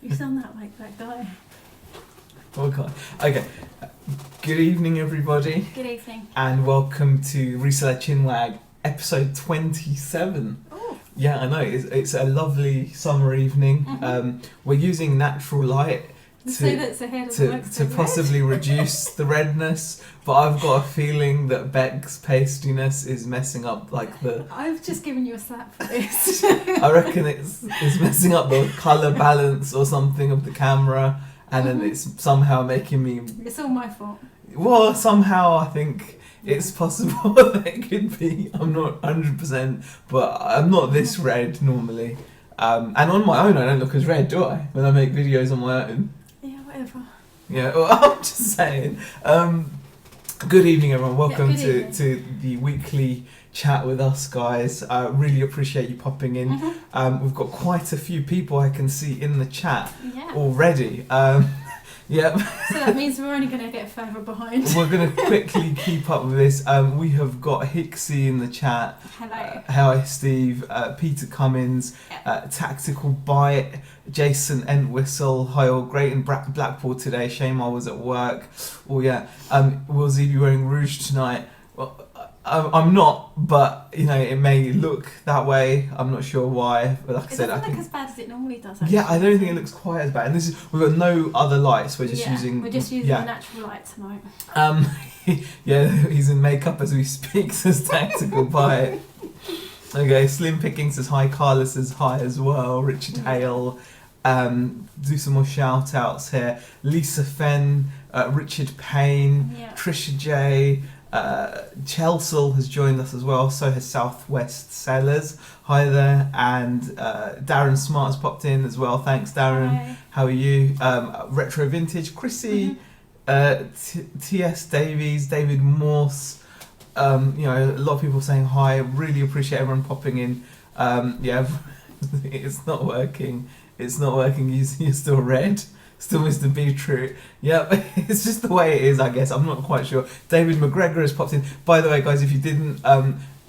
You sound like that guy. Oh God. Okay. Good evening, everybody. Good evening. And welcome to Reseller Chinwag, episode 27. Oh. Yeah, I know. It's a lovely summer evening. Mm-hmm. We're using natural light to possibly reduce the redness, but I've got a feeling that Beck's pastiness is messing up I've just given you a slap for this. I reckon it's messing up the colour balance or something of the camera, and then it's somehow making me... It's all my fault. Well, somehow I think it's possible that it could be. I'm not 100%, but I'm not this red normally. And on my own I don't look as red, do I? When I make videos on my own. Yeah, whatever. Yeah, well, I'm just saying. Good evening, everyone. Welcome to the weekly chat with us, guys. I really appreciate you popping in. Mm-hmm. We've got quite a few people I can see in the chat already. Yeah. So that means we're only going to get further behind. We're going to quickly keep up with this. We have got Hicksy in the chat. Hello. Hi, Steve. Peter Cummins. Tactical Bite. Jason Entwistle. Hi, all. Great in Blackpool today. Shame I was at work. Oh, yeah. Will Z be wearing rouge tonight? Well, I'm not, but you know it may look that way. I'm not sure why, but like I said, I think as bad as it normally does. Actually. Yeah, I don't think it looks quite as bad. And this is we've got no other lights. We're just using the natural light tonight. Yeah, he's in makeup as we speak. Says Tactical Bite. Okay, Slim Picking says hi. Carla says hi as well. Richard Hale. Do some more shout outs here. Lisa Fenn, Richard Payne, Trisha J. Chelsea has joined us as well, so has Southwest Sellers. Hi there. And Darren Smart has popped in as well. Thanks, Darren. Hi. How are you? Retro Vintage, Chrissy, T.S. Davies, David Morse. You know, a lot of people saying hi. Really appreciate everyone popping in. Yeah, it's not working. It's not working. You're still red. Still Mr. Beetroot. Yep, it's just the way it is, I guess. I'm not quite sure. David McGregor has popped in. By the way, guys, if you didn't,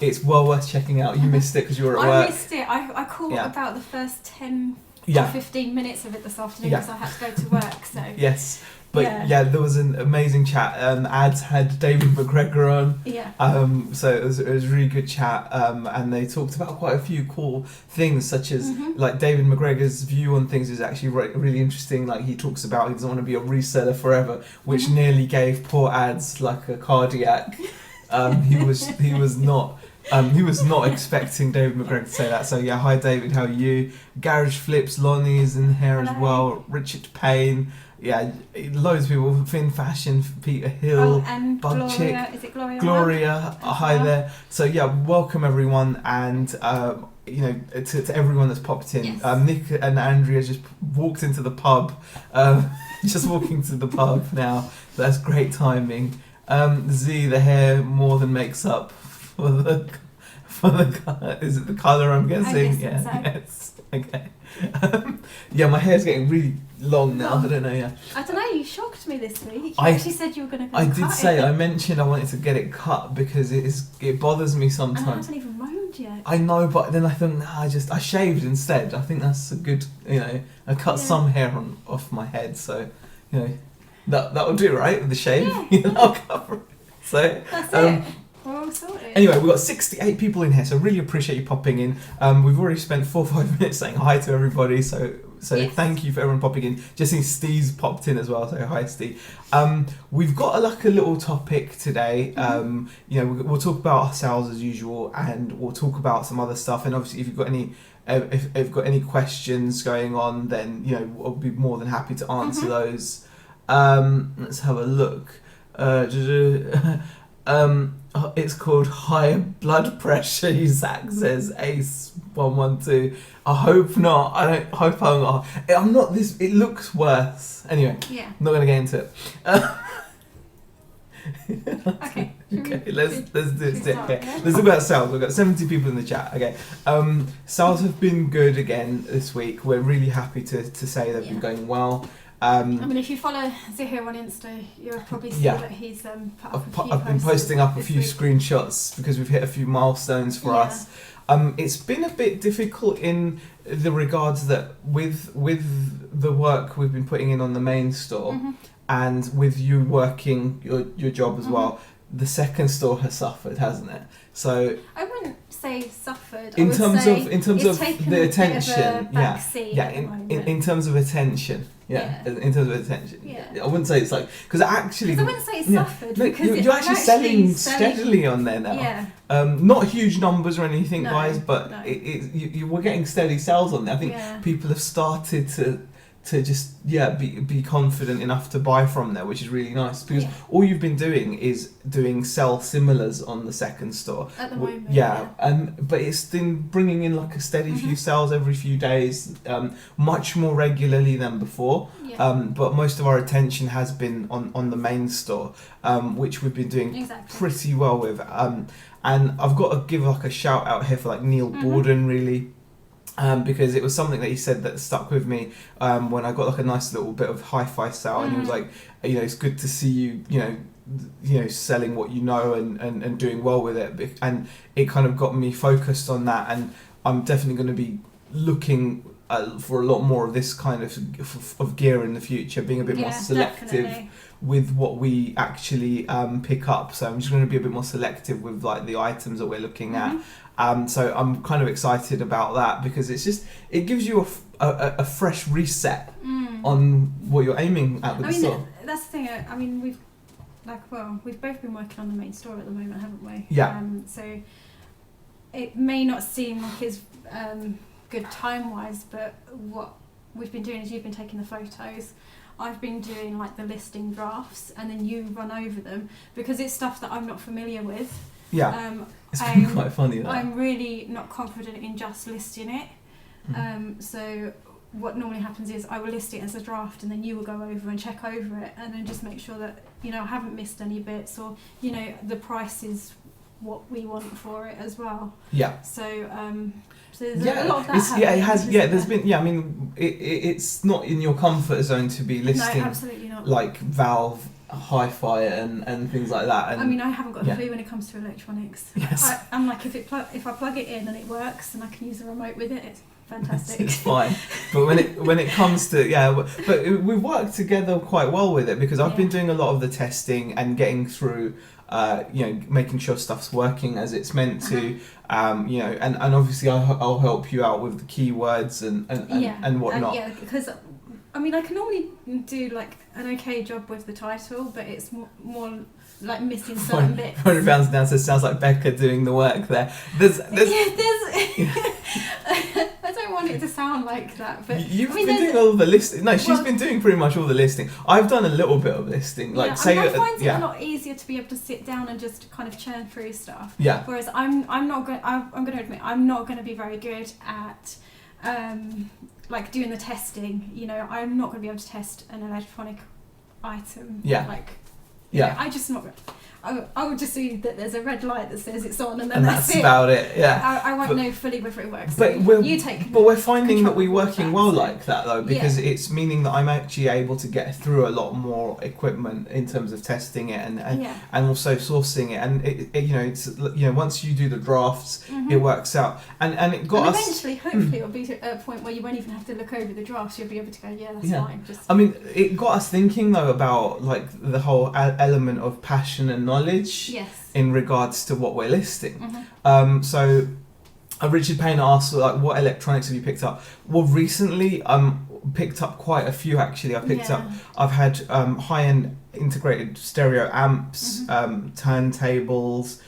it's well worth checking out. You missed it because you were at work. I missed it. I caught about the first 10 or 15 minutes of it this afternoon because I had to go to work. So yes. But there was an amazing chat. Ads had David McGregor on. Yeah. So it was a really good chat. And they talked about quite a few cool things, such as like David McGregor's view on things is actually really interesting. Like he talks about he doesn't want to be a reseller forever, which nearly gave poor Ads like a cardiac. He was not expecting David McGregor to say that. So yeah, hi David, how are you? Garage Flips, Lonnie is in here as well. Richard Payne. Yeah, loads of people. Finn Fashion, Peter Hill, and Bug Gloria. Chick, is it Gloria? Gloria, hi there. So yeah, welcome everyone, and you know to everyone that's popped in. Yes. Nick and Andrea just walked into the pub, just walking to the pub now. So that's great timing. Z, the hair more than makes up for the is it the colour? I'm guessing. So. Yes. Okay. Yeah, my hair's getting really long now. I don't know. Yeah. I don't know. You shocked me this week. You actually said you were going to. I did say. I mentioned I wanted to get it cut because it bothers me sometimes. And I haven't even moaned yet. I know, but then I thought, I shaved instead. I think that's a good. You know, I cut some hair off my head, so you know that'll do, right? With the shave, Yeah. I'll cover it. So that's it. We're all sorted. Anyway, we've got 68 people in here, so really appreciate you popping in. We've already spent 4 or 5 minutes saying hi to everybody, so thank you for everyone popping in. Just seeing Steve's popped in as well, so hi Steve. We've got a little topic today. You know, we'll talk about our sales as usual, and we'll talk about some other stuff. And obviously, if you've got any if you've got any questions going on, then you know we'll be more than happy to answer those. Let's have a look. It's called high blood pressure. Zach says Ace 112. I hope not. I hope I'm not. I'm not this. It looks worse. Anyway, I'm not gonna get into it. Okay. Okay. Let's do it. Okay. Let's talk about sales. We've got 70 people in the chat. Okay. Sales have been good again this week. We're really happy to say they've been going well. I mean, if you follow Zaheer on Insta, you'll probably see that he's put up I've been posting up a few screenshots because we've hit a few milestones for us. It's been a bit difficult in the regards that with the work we've been putting in on the main store, and with you working your job as well, the second store has suffered, hasn't it? So I wouldn't say suffered. In terms of the attention, in terms of attention. In terms of attention. I wouldn't say it's like, because actually, I wouldn't say it's suffered, because you're actually selling steadily on there now. Not huge numbers or anything, guys, but you were getting steady sales on there. I think people have started to just be confident enough to buy from there, which is really nice, because all you've been doing is doing sell similars on the second store at the moment. But it's been bringing in like a steady few sales every few days, much more regularly than before. But most of our attention has been on the main store, which we've been doing pretty well with, and I've got to give like a shout out here for like Neil Borden, really. Because it was something that he said that stuck with me when I got like a nice little bit of hi-fi sale, and he was like, it's good to see you selling what you know and doing well with it, and it kind of got me focused on that, and I'm definitely going to be looking for a lot more of this kind of gear in the future, being a bit more selective with what we actually pick up. So I'm just going to be a bit more selective with like the items that we're looking at. So I'm kind of excited about that, because it gives you a fresh reset on what you're aiming at with the store. That's the thing. I mean, we've both been working on the main store at the moment, haven't we? So it may not seem like it's good time-wise, but what we've been doing is you've been taking the photos. I've been doing like the listing drafts, and then you run over them, because it's stuff that I'm not familiar with. It's been quite funny. That. I'm really not confident in just listing it. So what normally happens is I will list it as a draft, and then you will go over and check over it, and then just make sure that I haven't missed any bits, or the price is what we want for it as well. So there's a lot of that. It has. There's been. I mean, it's not in your comfort zone to be listing. No, absolutely not. Like Valve, hi-fi, and things like that. And I mean, I haven't got a clue when it comes to electronics. I'm like, if I plug it in and it works and I can use the remote with it, it's fantastic. It's fine. But when it comes to but we've worked together quite well with it, because I've been doing a lot of the testing and getting through. Making sure stuff's working as it's meant to, and obviously I'll help you out with the keywords and whatnot. Because I mean, I can normally do like an okay job with the title, but it's more like missing certain bits. £100 downstairs sounds like Becca doing the work there. There's I don't want it to sound like that, but you've been doing all the listing. No, she's been doing pretty much all the listing. I've done a little bit of listing. I find it a lot easier to be able to sit down and just kind of churn through stuff. Whereas I'm going to admit I'm not going to be very good at like doing the testing. I'm not going to be able to test an electronic item. I just not. I would just see that there's a red light that says it's on, and then that's it. About it. I won't know fully whether it works. But we're finding that we're working well like that though, because it's meaning that I'm actually able to get through a lot more equipment in terms of testing it and also sourcing it, and it's once you do the drafts, it works out, and it got us. Eventually, hopefully, it'll be to a point where you won't even have to look over the drafts. You'll be able to go, that's fine. I mean, it got us thinking though about like the whole element of passion and knowledge in regards to what we're listing. So Richard Payne asked like, what electronics have you picked up? Well, recently picked up quite a few actually. I've had high-end integrated stereo amps, turntables,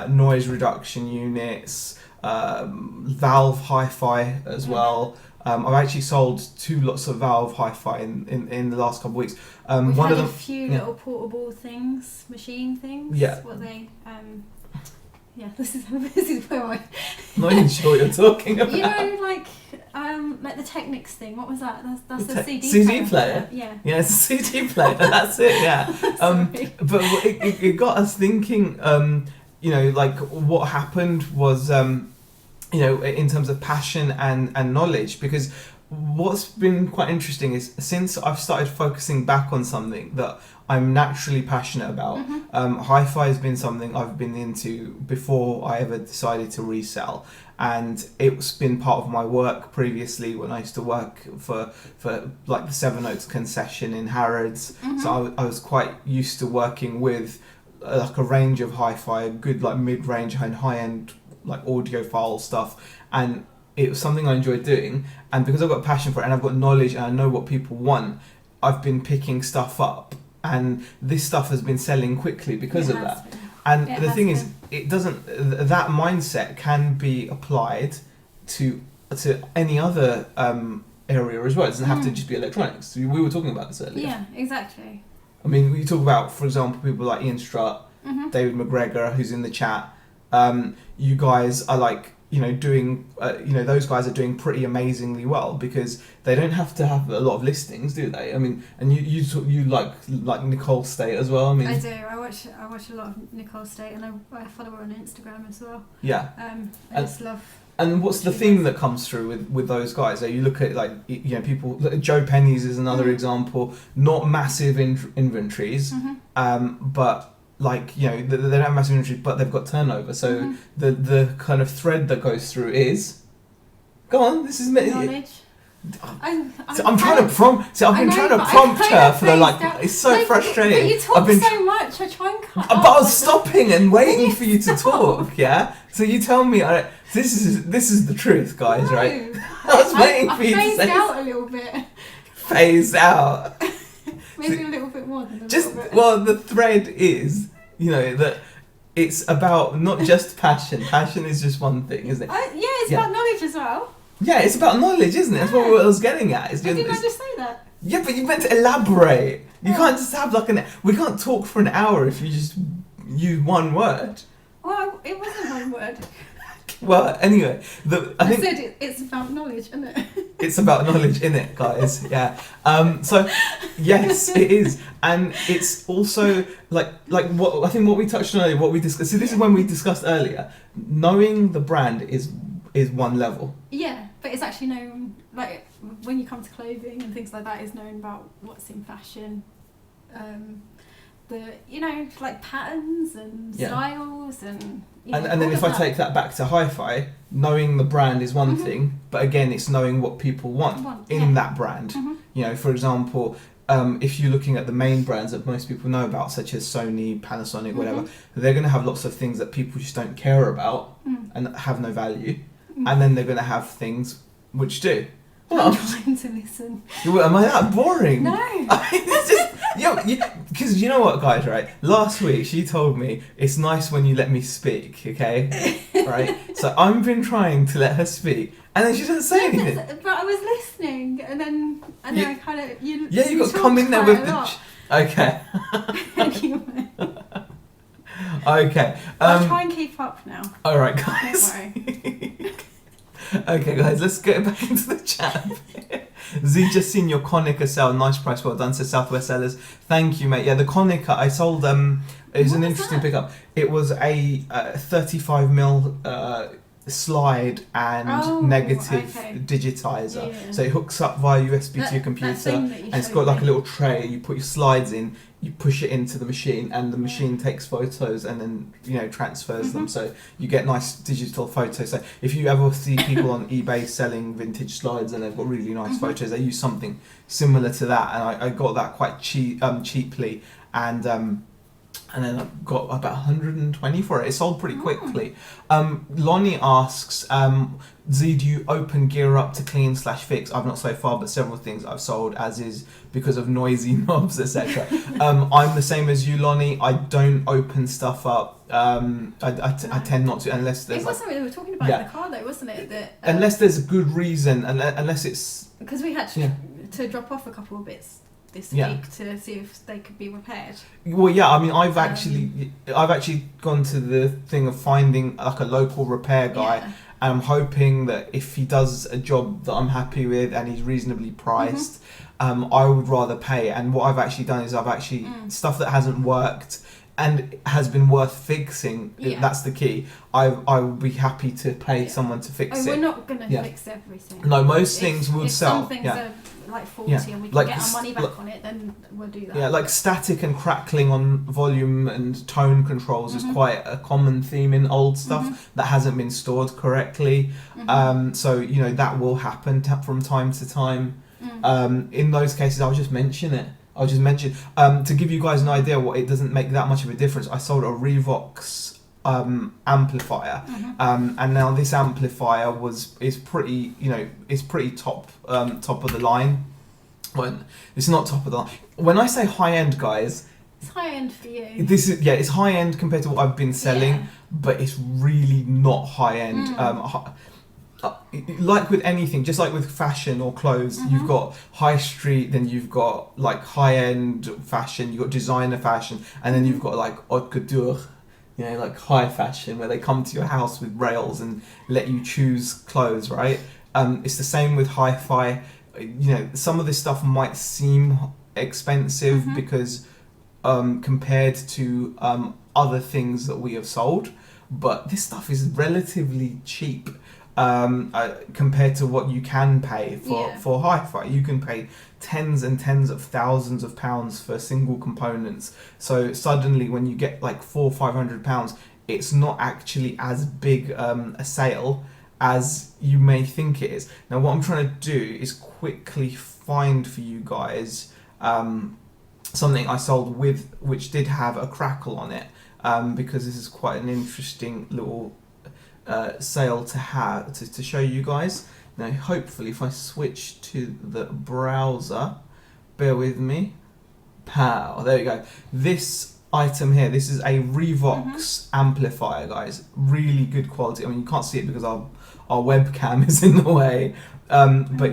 noise reduction units, Valve hi-fi as well. I've actually sold 2 lots of Valve hi-fi in the last couple of weeks. We've one had of them, a few little portable things, machine things. What they, this is where I'm not even sure what you're talking about. Like the Technics thing. What was that? That's the CD player. Yeah, it's a CD player. That's it. Yeah. But it got us thinking. Like what happened was. In terms of passion and knowledge, because what's been quite interesting is since I've started focusing back on something that I'm naturally passionate about, hi-fi has been something I've been into before I ever decided to resell, and it's been part of my work previously when I used to work for like the Seven Oaks concession in Harrods. So I was quite used to working with like a range of hi-fi, good like mid-range and high-end like audiophile stuff, and it was something I enjoyed doing. And because I've got a passion for it and I've got knowledge and I know what people want, I've been picking stuff up, and this stuff has been selling quickly because of that. And the thing is, it doesn't. That mindset can be applied to any other area as well. It doesn't have to just be electronics. We were talking about this earlier. Yeah, exactly. I mean, we talk about, for example, people like Ian Strutt, David McGregor, who's in the chat. You guys are like, doing, those guys are doing pretty amazingly well because they don't have to have a lot of listings, do they? I mean, and you like Nicole State as well. I mean, I do. I watch a lot of Nicole State, and I follow her on Instagram as well. Yeah. I just love. And what's the theme that comes through with those guys? So you look at people. Joe Penny's is another example. Not massive inventories, but they don't have massive inventory, but they've got turnover. So the kind of thread that goes through is, go on. This is knowledge. I'm trying to prompt. So I've been trying to prompt her for it's so frustrating. But you talk so much. I try and cut. But I was stopping and waiting for you to talk. Yeah. So you tell me. This is the truth, guys. No. Right? I was waiting for you to say. Phased out a little bit. Phased out. Maybe a little bit more than a just little bit. Well, the thread is, that it's about not just passion. Passion is just one thing, isn't it? It's about knowledge as well. Yeah, it's about knowledge, isn't it? That's what I was getting at. Didn't I just say that? Yeah, but you meant to elaborate. You can't just have we can't talk for an hour if you just use one word. Well, it wasn't one word. Well, anyway, I think said it's about knowledge, isn't it? It's about knowledge, innit, guys? Yeah. So, yes, it is, and it's also like what I think what we touched on earlier, what we discussed. So this is when we discussed earlier. Knowing the brand is one level. Yeah, but it's actually known when you come to clothing and things like that. Is known about what's in fashion. Patterns and styles and then if I take that back to hi-fi, knowing the brand is one thing, but again it's knowing what people want in that brand. For example, if you're looking at the main brands that most people know about, such as Sony, Panasonic, whatever, they're going to have lots of things that people just don't care about and have no value, and then they're going to have things which do. I'm trying to listen. Am I that boring? No. It's just because you know what, guys, right? Last week she told me it's nice when you let me speak, okay? Right? So I've been trying to let her speak, and then she doesn't say anything. But I was listening, and then I kind of you got to come in there with okay. Anyway. Okay. I'll try and keep up now. All right, guys. Don't worry. Okay, guys, let's get back into the chat. Z, just seen your Konica sale. Nice price, well done, says Southwest Sellers. Thank you, mate. Yeah, the Konica, I sold it was an interesting pickup. It was a 35mm slide and negative digitizer. Yeah. So it hooks up via USB to your computer, and it's got like a little tray. You put your slides in, you push it into the machine, and the machine takes photos and then transfers them. So you get nice digital photos. So if you ever see people on eBay selling vintage slides and they've got really nice photos, they use something similar to that. And I got that quite cheaply, and then I got about 120 for it. It sold pretty quickly. Lonnie asks, Z, do you open gear up to clean/fix? I've not so far, but several things I've sold as is because of noisy knobs, etc. I'm the same as you, Lonnie. I don't open stuff up. I tend not to unless there's. It was something we were talking about in the car, though, wasn't it? That unless there's a good reason, unless it's because we had to drop off a couple of bits this week to see if they could be repaired. Well, yeah, I mean, I've actually gone to the thing of finding like a local repair guy, and I'm hoping that if he does a job that I'm happy with and he's reasonably priced, I would rather pay. And what I've actually done is I've actually stuff that hasn't worked and has been worth fixing. That's the key. I would be happy to pay someone to fix it. We're not going to fix everything. No, most things would sell. Some things are like 40 and we can get our money back on it, then we'll do that. Yeah, like static and crackling on volume and tone controls is quite a common theme in old stuff that hasn't been stored correctly. So, you know, that will happen from time to time. In those cases, I'll just mention it. To give you guys an idea what it doesn't make that much of a difference. I sold a Revox amplifier, and now this amplifier is pretty, you know, it's pretty top of the line. Well, it's not top of the line. When I say high end, guys, it's high end for you. It's high end compared to what I've been selling, but it's really not high end. Like with anything, just like with fashion or clothes, you've got high street, then you've got like high end fashion, you've got designer fashion, and then you've got like haute couture, you know, like high fashion, where they come to your house with rails and let you choose clothes, right? It's the same with hi-fi. You know, some of this stuff might seem expensive because compared to other things that we have sold, but this stuff is relatively cheap compared to what you can pay for hi-fi. You can pay tens and tens of thousands of pounds for single components. So suddenly when you get like £400-500, it's not actually as big a sale as you may think it is. Now what I'm trying to do is quickly find for you guys something I sold with which did have a crackle on it, because this is quite an interesting little sale to have to show you guys. Now hopefully if I switch to the browser, bear with me, pow, there we go. This item here, this is a Revox amplifier, guys, really good quality. I mean, you can't see it because our webcam is in the way, but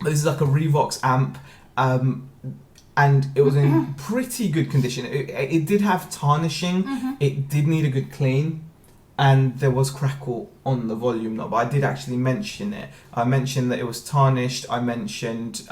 but this is like a Revox amp, and it was in pretty good condition. It did have tarnishing, it did need a good clean, and there was crackle on the volume knob. I did actually mention it. I mentioned that it was tarnished. I mentioned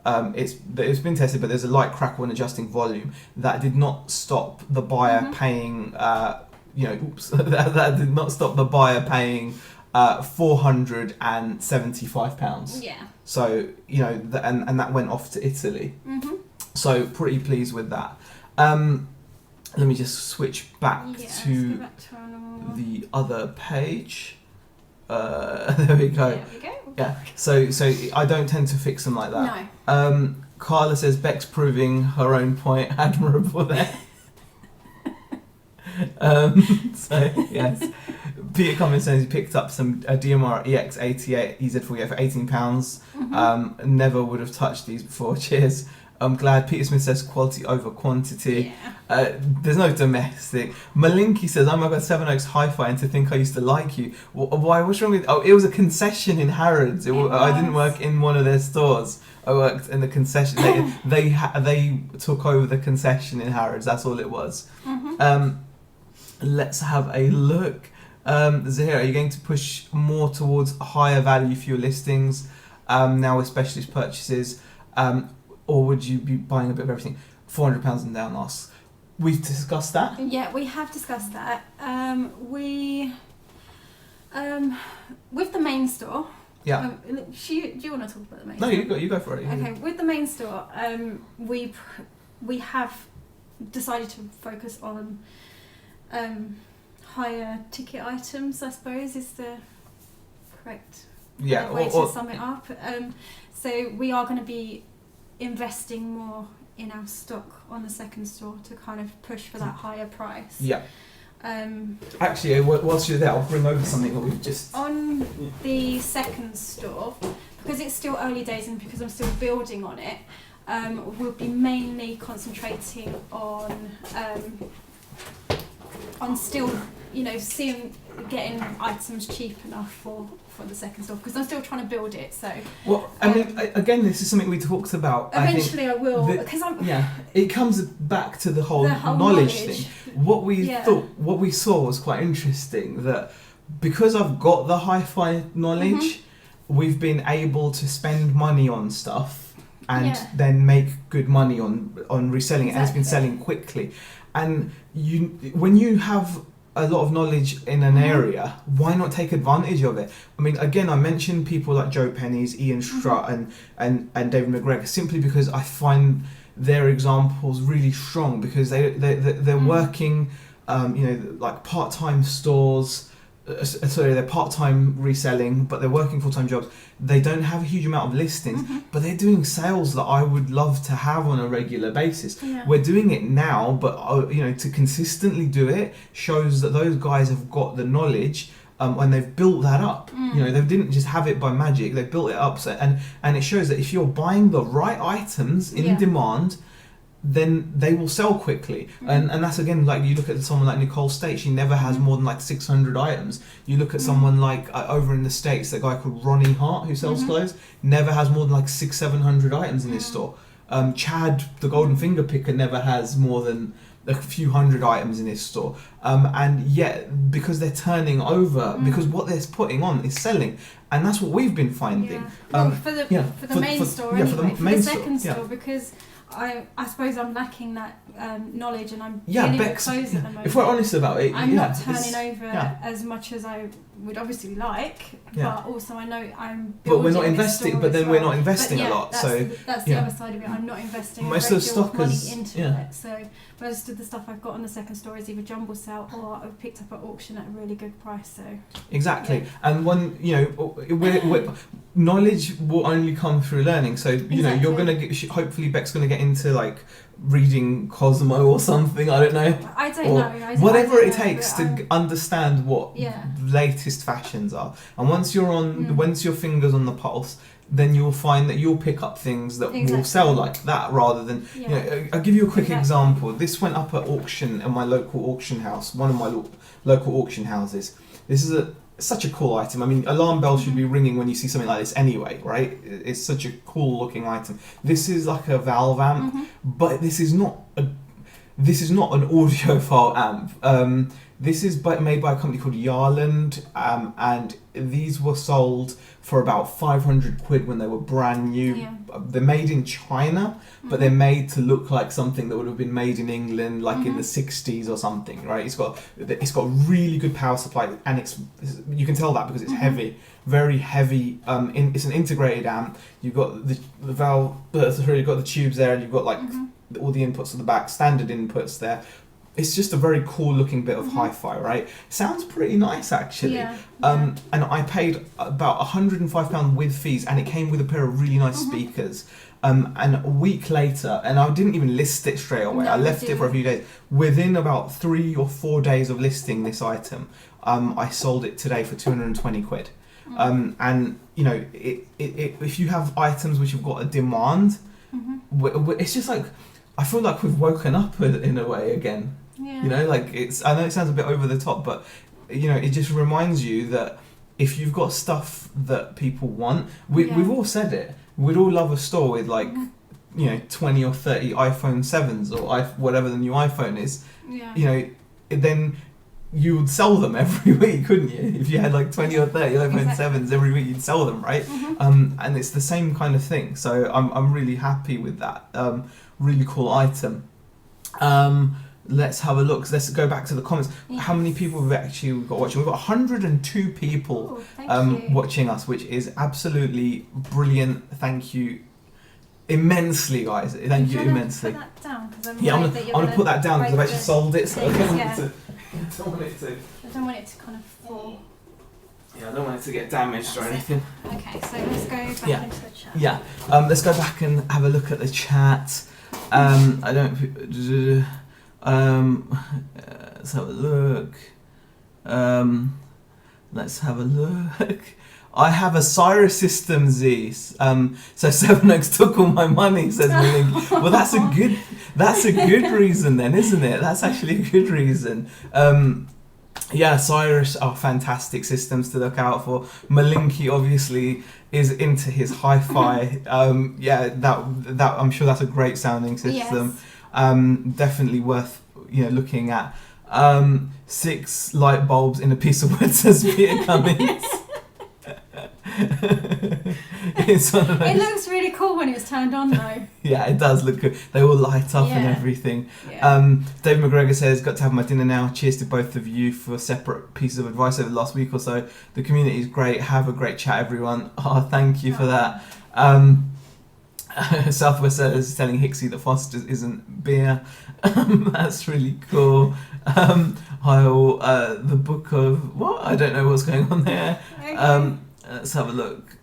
it's been tested, but there's a light crackle when adjusting volume. That did not stop the buyer paying. That did not stop the buyer paying £475. Yeah. So you know, and that went off to Italy. So pretty pleased with that. Let me just switch back to the other page. There we go. There we go. Yeah. So I don't tend to fix them like that. No. Carla says Beck's proving her own point. Admirable there. So yes. Peter Cummins says he picked up some DMR EX88 EZ48 for £18. Never would have touched these before. Cheers. I'm glad. Peter Smith says quality over quantity. Yeah. There's no domestic. Malinky says, oh my god, Seven Oaks Hi-Fi, and to think I used to like you. Why? What's wrong with... Oh, it was a concession in Harrods. I didn't work in one of their stores. I worked in the concession. They took over the concession in Harrods. That's all it was. Let's have a look. Zaheer, are you going to push more towards higher value for your listings now with specialist purchases? Or would you be buying a bit of everything? £400 and down asks. We've discussed that? Yeah, we have discussed that. With the main store. Yeah. Do you want to talk about the main store? No, you go for it. Okay, with the main store, we have decided to focus on higher ticket items, I suppose, is the correct way to sum it up. So we are going to be investing more in our stock on the second store to kind of push for that higher price. Yeah. Actually, whilst you're there, I'll bring over something that we've just... On the second store, because it's still early days and because I'm still building on it, we'll be mainly concentrating on still, getting items cheap enough for the second store, because I'm still trying to build it. So well, I mean, again, this is something we talked about. Eventually, I will, because it comes back to the whole knowledge thing. What we saw was quite interesting, that because I've got the hi-fi knowledge, we've been able to spend money on stuff and then make good money on reselling it, and it's been selling quickly. And when you have a lot of knowledge in an area, why not take advantage of it? I mean, again, I mentioned people like Joe Penny's, Ian Strutt, and David McGregor, simply because I find their examples really strong, because they're working, like part-time stores. They're part-time reselling, but they're working full-time jobs. They don't have a huge amount of listings, but they're doing sales that I would love to have on a regular basis. We're doing it now, but to consistently do it shows that those guys have got the knowledge, and they've built that up. They didn't just have it by magic, they built it up. And it shows that if you're buying the right items in demand, then they will sell quickly. And that's, again, like, you look at someone like Nicole State, she never has more than like 600 items. You look at someone like over in the States, that guy called Ronnie Hart, who sells clothes, never has more than like 600-700 items in his store. Chad, the Golden Finger Picker, never has more than a few hundred items in his store. And yet, because they're turning over, because what they're putting on is selling. And that's what we've been finding. For the main store, for the second store, because I suppose I'm lacking that knowledge, and I'm dealing with clothes at the moment. If we're honest about it, I'm not turning over as much as I would obviously like, but also I know I'm. But we're not investing. But then we're not investing a lot. That's the other side of it. I'm not investing most of the stock money into it. So most of the stuff I've got on the second store is either jumble sale or I've picked up at auction at a really good price. So exactly, and when knowledge will only come through learning. So you're gonna get, hopefully Beck's gonna get into like reading Cosmo or something. I don't know. I don't know. Whatever it takes to understand what latest fashions are. And once your finger's on the pulse, then you'll find that you'll pick up things that will sell like that, rather than I'll give you a quick example. This went up at auction in my local auction house, one of my local auction houses. This is such a cool item. I mean, alarm bells should be ringing when you see something like this anyway, right? It's such a cool looking item. This is like a valve amp, but this is not an audiophile amp. This is made by a company called Yarland, and these were sold for about 500 quid when they were brand new. They're made in China, but they're made to look like something that would have been made in England, like in the 60s or something, right? It's got really good power supply, and you can tell that because it's heavy, very heavy. It's an integrated amp. You've got the valve, you've got the tubes there, and you've got like all the inputs at the back, standard inputs there. It's just a very cool looking bit of hi-fi, right? Sounds pretty nice, actually. And I paid about £105 with fees, and it came with a pair of really nice speakers. And a week later, and I didn't even list it straight away. I left it for a few days. Within about 3 or 4 days of listing this item, I sold it today for 220 quid. And if you have items which have got a demand, it's just like, I feel like we've woken up in a way again. I know it sounds a bit over the top, but it just reminds you that if you've got stuff that people want, we've all said it. We'd all love a store with 20 or 30 iPhone 7s or whatever the new iPhone is. Then you would sell them every week, couldn't you? If you had 20 or 30 iPhone 7s every week, you'd sell them, right? And it's the same kind of thing. So I'm really happy with that. Really cool item. Let's have a look. Let's go back to the comments. How many people have actually got watching? We've got 102 people watching us, which is absolutely brilliant. Thank you immensely, guys. Thank you immensely. Put that down, I'm gonna put that down because I've actually sold it. So I don't want it to kind of fall. Yeah, I don't want it to get damaged or anything. Okay, so let's go back into the chat. Yeah, let's go back and have a look at the chat. Let's have a look. Let's have a look. I have a Cyrus System Z. So Seven Oaks took all my money, says Malink. Well, that's a good reason then, isn't it? That's actually a good reason. Cyrus are fantastic systems to look out for. Malinky obviously is into his hi-fi. That I'm sure that's a great sounding system. Yes. Definitely worth looking at. 6 light bulbs in a piece of wood, says Peter Cummings. It's one of those. It looks really cool when it's turned on though. Yeah, it does look good. They all light up and everything. Yeah. Dave McGregor says, got to have my dinner now. Cheers to both of you for separate pieces of advice over the last week or so. The community is great. Have a great chat, everyone. Oh, thank you for that. Southwest Sellers is telling Hixie that Foster's isn't beer. That's really cool. The book of... What? I don't know what's going on there. Okay. Let's have a look.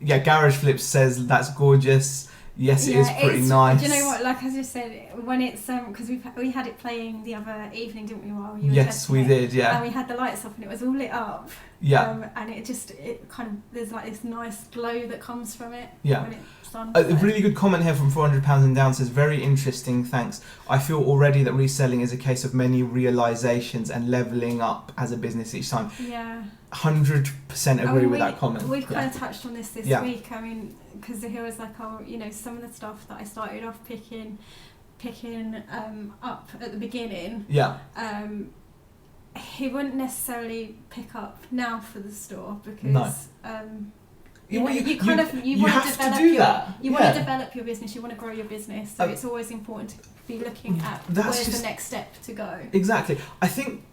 Yeah, Garage Flips says that's gorgeous. Yes, it is pretty nice. Do you know what? Like I just said, when it's because we had it playing the other evening, didn't we? While you were yes, we did. Yeah. And we had the lights off, and it was all lit up. Yeah. And it kind of there's like this nice glow that comes from it. Yeah. When it's on. A really good comment here from £400 and down says, very interesting, thanks. I feel already that reselling is a case of many realizations and leveling up as a business each time. Yeah. 100% agree with that comment. We've kind of touched on this week. I mean, because Zaheer was like, oh, you know, some of the stuff that I started off picking up at the beginning. Yeah. He wouldn't necessarily pick up now for the store because you want to develop to develop your business, you want to grow your business, so it's always important to be looking at where's the next step to go. Exactly. I think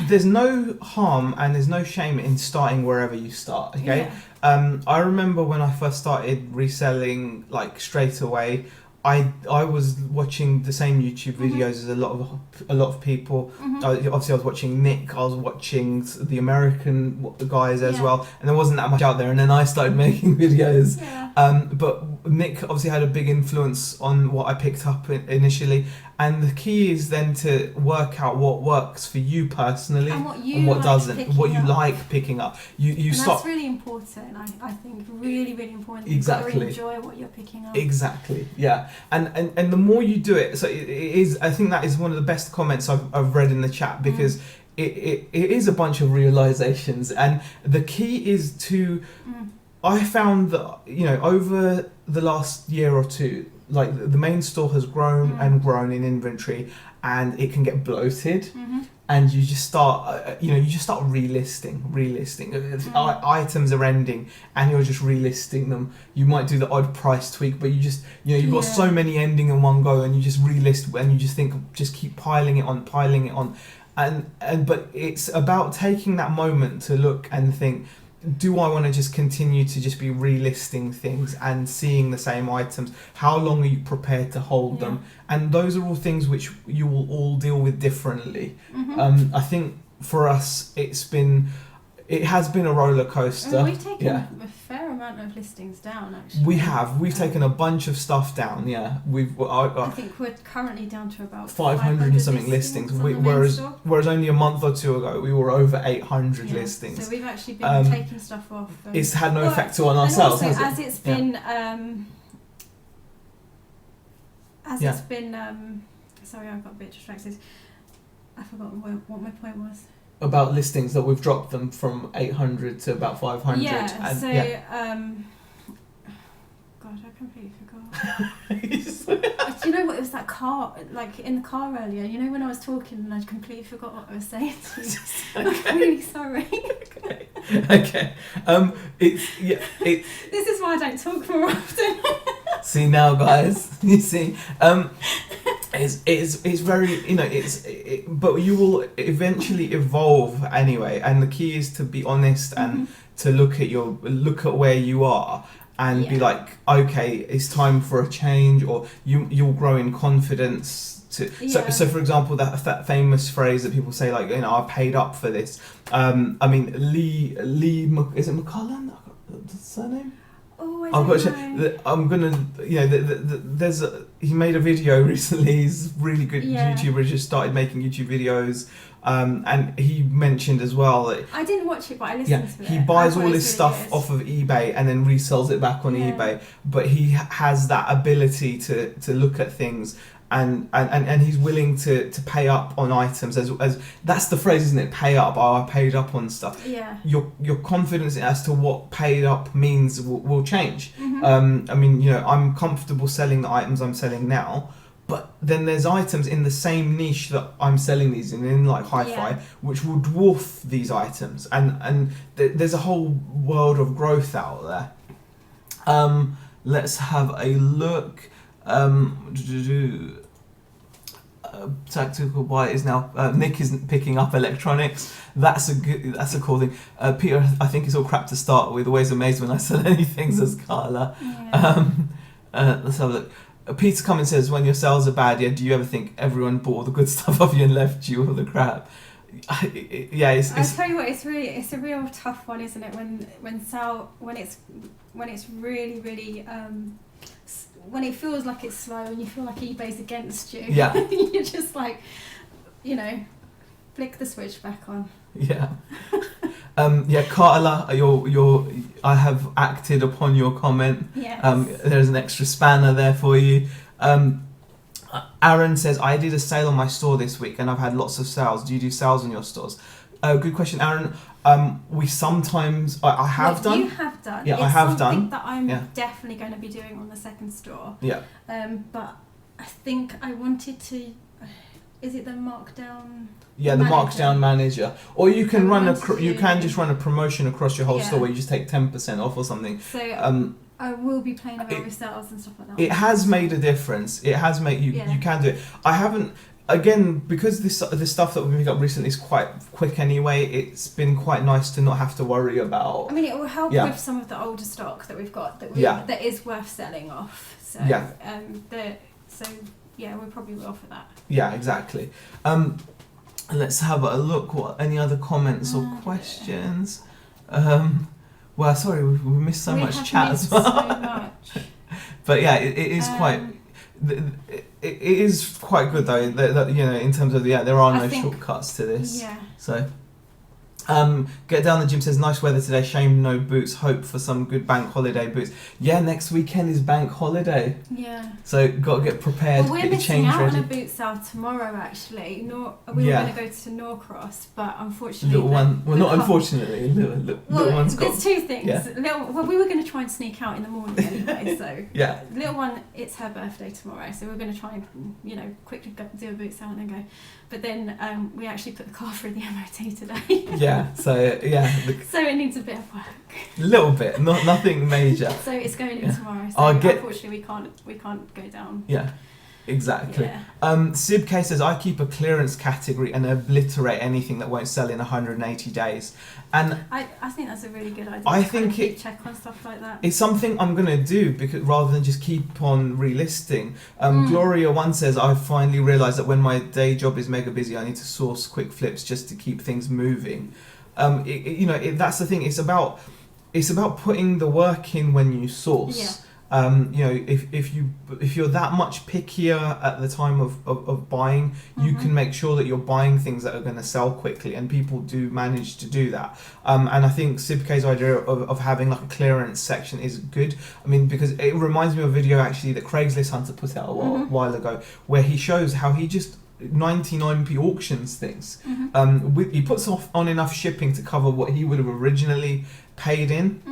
there's no harm and there's no shame in starting wherever you start, okay? Yeah. I remember when I first started reselling, like straight away, I was watching the same YouTube videos as a lot of people. Obviously, I was watching Nick. I was watching the American guys as well, and there wasn't that much out there. And then I started making videos. Yeah. But Nick obviously had a big influence on what I picked up initially. And the key is then to work out what works for you personally and what doesn't, what you like picking up. You stop. That's really important. I think really, really important. Exactly. You enjoy what you're picking up. Exactly. Yeah. And the more you do it, so it is. I think that is one of the best comments I've read in the chat, because it is a bunch of realizations, and the key is to. I found that, you know, over the last year or two, like the main store has grown and grown in inventory, and it can get bloated, and you just start relisting. Items are ending, and you're just relisting them. You might do the odd price tweak, but you just, you know, you've got so many ending in one go, and you just relist, and you just think, just keep piling it on, but it's about taking that moment to look and think, do I want to just continue to just be relisting things and seeing the same items? How long are you prepared to hold them? And those are all things which you will all deal with differently. I think for us, it has been a roller coaster. We've taken a fair amount of listings down, actually. We've taken a bunch of stuff down. Yeah, I think we're currently down to about 500 and something listings. Whereas only a month or two ago we were over 800 listings. So we've actually been taking stuff off. It's had no effect on ourselves. And also, as it's been, it's been. Sorry, I got a bit distracted. I forgot what my point was. About listings that we've dropped them from 800 to about 500. God, I completely forgot. Do you know what? It was that car, like in the car earlier. You know when I was talking and I completely forgot what I was saying to you. I'm really sorry. Okay. This is why I don't talk more often. See now, guys. You see. It's very, you know, but you will eventually evolve anyway, and the key is to be honest and to look at where you are and be like, okay, it's time for a change, or you'll grow in confidence. So for example, that famous phrase that people say, like, you know, I paid up for this. I mean, Lee, is it McCullen? What's his surname? He made a video recently. He's a really good YouTuber. Just started making YouTube videos, and he mentioned as well that I didn't watch it, but I listened to it. He buys all his stuff off of eBay and then resells it back on eBay. But he has that ability to look at things. And he's willing to pay up on items as that's the phrase, isn't it? Pay up. I paid up on stuff. Yeah. Your confidence as to what paid up means will change. I mean, you know, I'm comfortable selling the items I'm selling now, But then there's items in the same niche that I'm selling these in like hi-fi, which will dwarf these items, and there's a whole world of growth out there. Let's have a look. Tactical buy is now Nick isn't picking up electronics. That's a cool thing. Peter, I think it's all crap to start with. Always amazed when I sell anything, says Carla. Let's have a look. Peter Cummins says, when your sales are bad, do you ever think everyone bought all the good stuff off you and left you all the crap? I tell you what, it's a real tough one, isn't it? When it's really when it feels like it's slow and you feel like eBay's against you. Yeah. You're just like, flick the switch back on. Yeah. Carla, I have acted upon your comment. Yes. There's an extra spanner there for you. Aaron says, I did a sale on my store this week and I've had lots of sales. Do you do sales on your stores? Good question, Aaron. We sometimes, I have done. You have done. Yeah, it's I have done. Something that I'm definitely going to be doing on the second store. Yeah. But I think I wanted to. Is it the markdown? Yeah, the markdown manager, or you can just run a promotion across your whole store where you just take 10% off or something. So I will be playing around with sales and stuff like that. It has made a difference. It has made you can do it. I haven't. Again, because this stuff that we've picked up recently is quite quick anyway, it's been quite nice to not have to worry about. I mean, it will help with some of the older stock that we've got that is worth selling off. So we probably will for that. Yeah, exactly. Let's have a look. What any other comments or questions? Well, sorry, we missed so much chat as well. So much. But yeah, it is quite. It is quite good though. That in terms of there are no shortcuts to this. Yeah. So. Get Down the Gym says, nice weather today, shame no boots, hope for some good bank holiday boots. Yeah, next weekend is bank holiday. Yeah. So got to get prepared, we're get your change missing out ready. on a boot sale tomorrow actually. We were going to go to Norcross, but unfortunately... Little one's got... There's two things. Yeah. We were going to try and sneak out in the morning anyway, so... Yeah. Little one, it's her birthday tomorrow, so we're going to try and, quickly do a boot sale and then go. But then we actually put the car through the MOT today. So it needs a bit of work. A little bit, nothing major. So it's going in tomorrow. So unfortunately we can't go down. Yeah, exactly. Yeah. Sib K says, I keep a clearance category and obliterate anything that won't sell in 180 days. And I think that's a really good idea. I think check on stuff like that. It's something I'm gonna do because rather than just keep on relisting. Gloria one says, I finally realised that when my day job is mega busy, I need to source quick flips just to keep things moving. That's the thing. It's about putting the work in when you source. If you're that much pickier at the time of buying, you can make sure that you're buying things that are going to sell quickly, and people do manage to do that. And I think Sibke's idea of having like a clearance section is good. I mean, because it reminds me of a video actually that Craigslist Hunter put out a while ago, where he shows how he just 99p auctions things. He puts on enough shipping to cover what he would have originally paid in.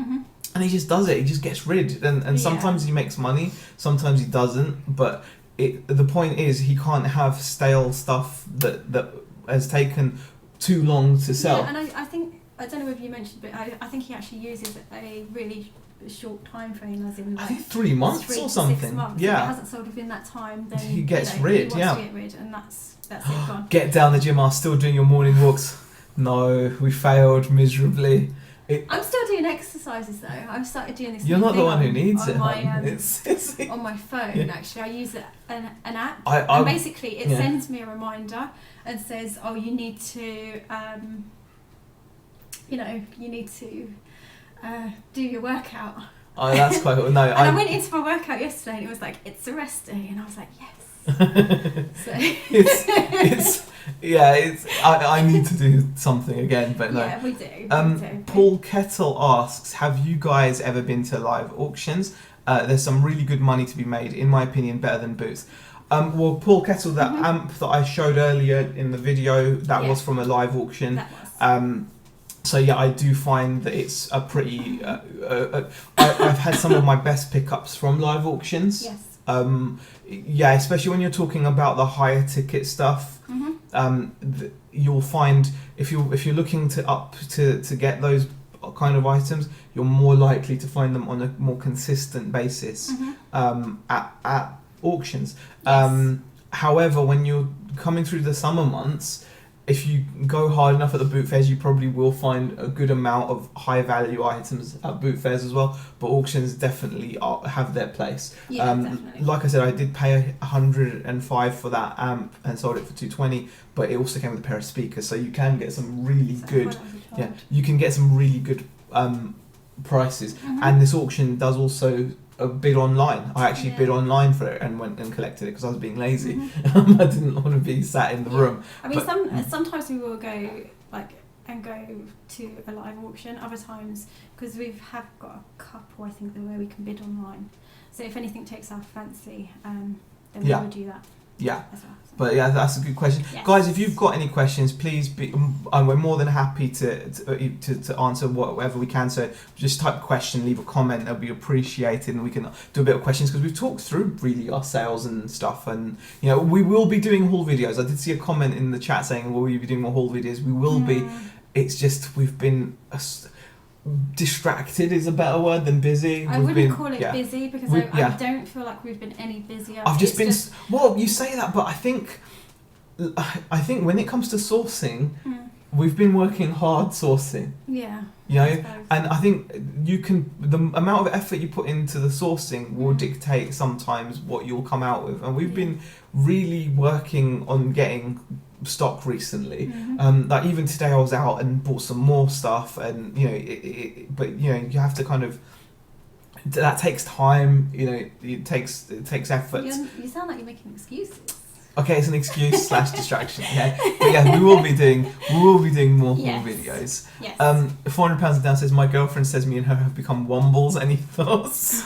And he just does it. He just gets rid. And sometimes he makes money, sometimes he doesn't. But the point is, he can't have stale stuff that has taken too long to sell. Yeah, and I think, I don't know if you mentioned, but I think he actually uses a really short time frame, as in I think 3 months or something. 6 months. Yeah. If it hasn't sold within that time, then he gets rid. He wants to get rid, and that's it gone. Get Down the Gym are still doing your morning walks. No, we failed miserably. I'm still doing exercises though. I've started doing this. You're not the one who needs it. On my phone, actually, I use an app, and basically it sends me a reminder and says, "Oh, you need to, do your workout." Oh, that's quite cool. No, and I went into my workout yesterday, and it was like, "It's a rest day," and I was like, "Yes." I need to do something again, but no. Yeah, we do. Paul Kettle asks, have you guys ever been to live auctions? There's some really good money to be made, in my opinion, better than booths. Well, Paul Kettle, that amp that I showed earlier in the video, that was from a live auction. That was. So yeah, I do find that it's a pretty... I've had some of my best pickups from live auctions. Yes. Yeah, especially when you're talking about the higher ticket stuff. You'll find if you're looking to get those kind of items, you're more likely to find them on a more consistent basis at auctions. Yes. However, when you're coming through the summer months, if you go hard enough at the boot fairs, you probably will find a good amount of high value items at boot fairs as well. But auctions definitely have their place. Yeah, definitely. Like I said, I did pay 105 for that amp and sold it for 220, but it also came with a pair of speakers, so you can get some really good. Yeah, you can get some really good prices. And this auction does also bid online. I actually bid online for it and went and collected it because I was being lazy. I didn't want to be sat in the room. I mean, sometimes we will go to a live auction. Other times, because we have got a couple, I think, where we can bid online. So if anything takes our fancy, then we will do that. Yeah, as well, so. But yeah, that's a good question, guys. If you've got any questions, please we're more than happy to answer whatever we can. So just type question, leave a comment. That'll be appreciated, and we can do a bit of questions because we've talked through really our sales and stuff. And you know, we will be doing haul videos. I did see a comment in the chat saying, "Will we be doing more haul videos?" We will be. It's just we've been. Distracted is a better word than busy. I wouldn't call it busy because I don't feel like we've been any busier. I've just been. Well, you say that, but I think when it comes to sourcing, we've been working hard sourcing. Yeah. You know, and I think the amount of effort you put into the sourcing will dictate sometimes what you'll come out with, and we've been really working on getting stock recently. Like even today I was out and bought some more stuff, and you know but you know you have to kind of, that takes time, you know, it takes effort. You sound like you're making excuses. Okay, it's an excuse / distraction. Yeah, but yeah, we will be doing more haul videos. Yes. £400 down says, my girlfriend says me and her have become wombles. Any thoughts?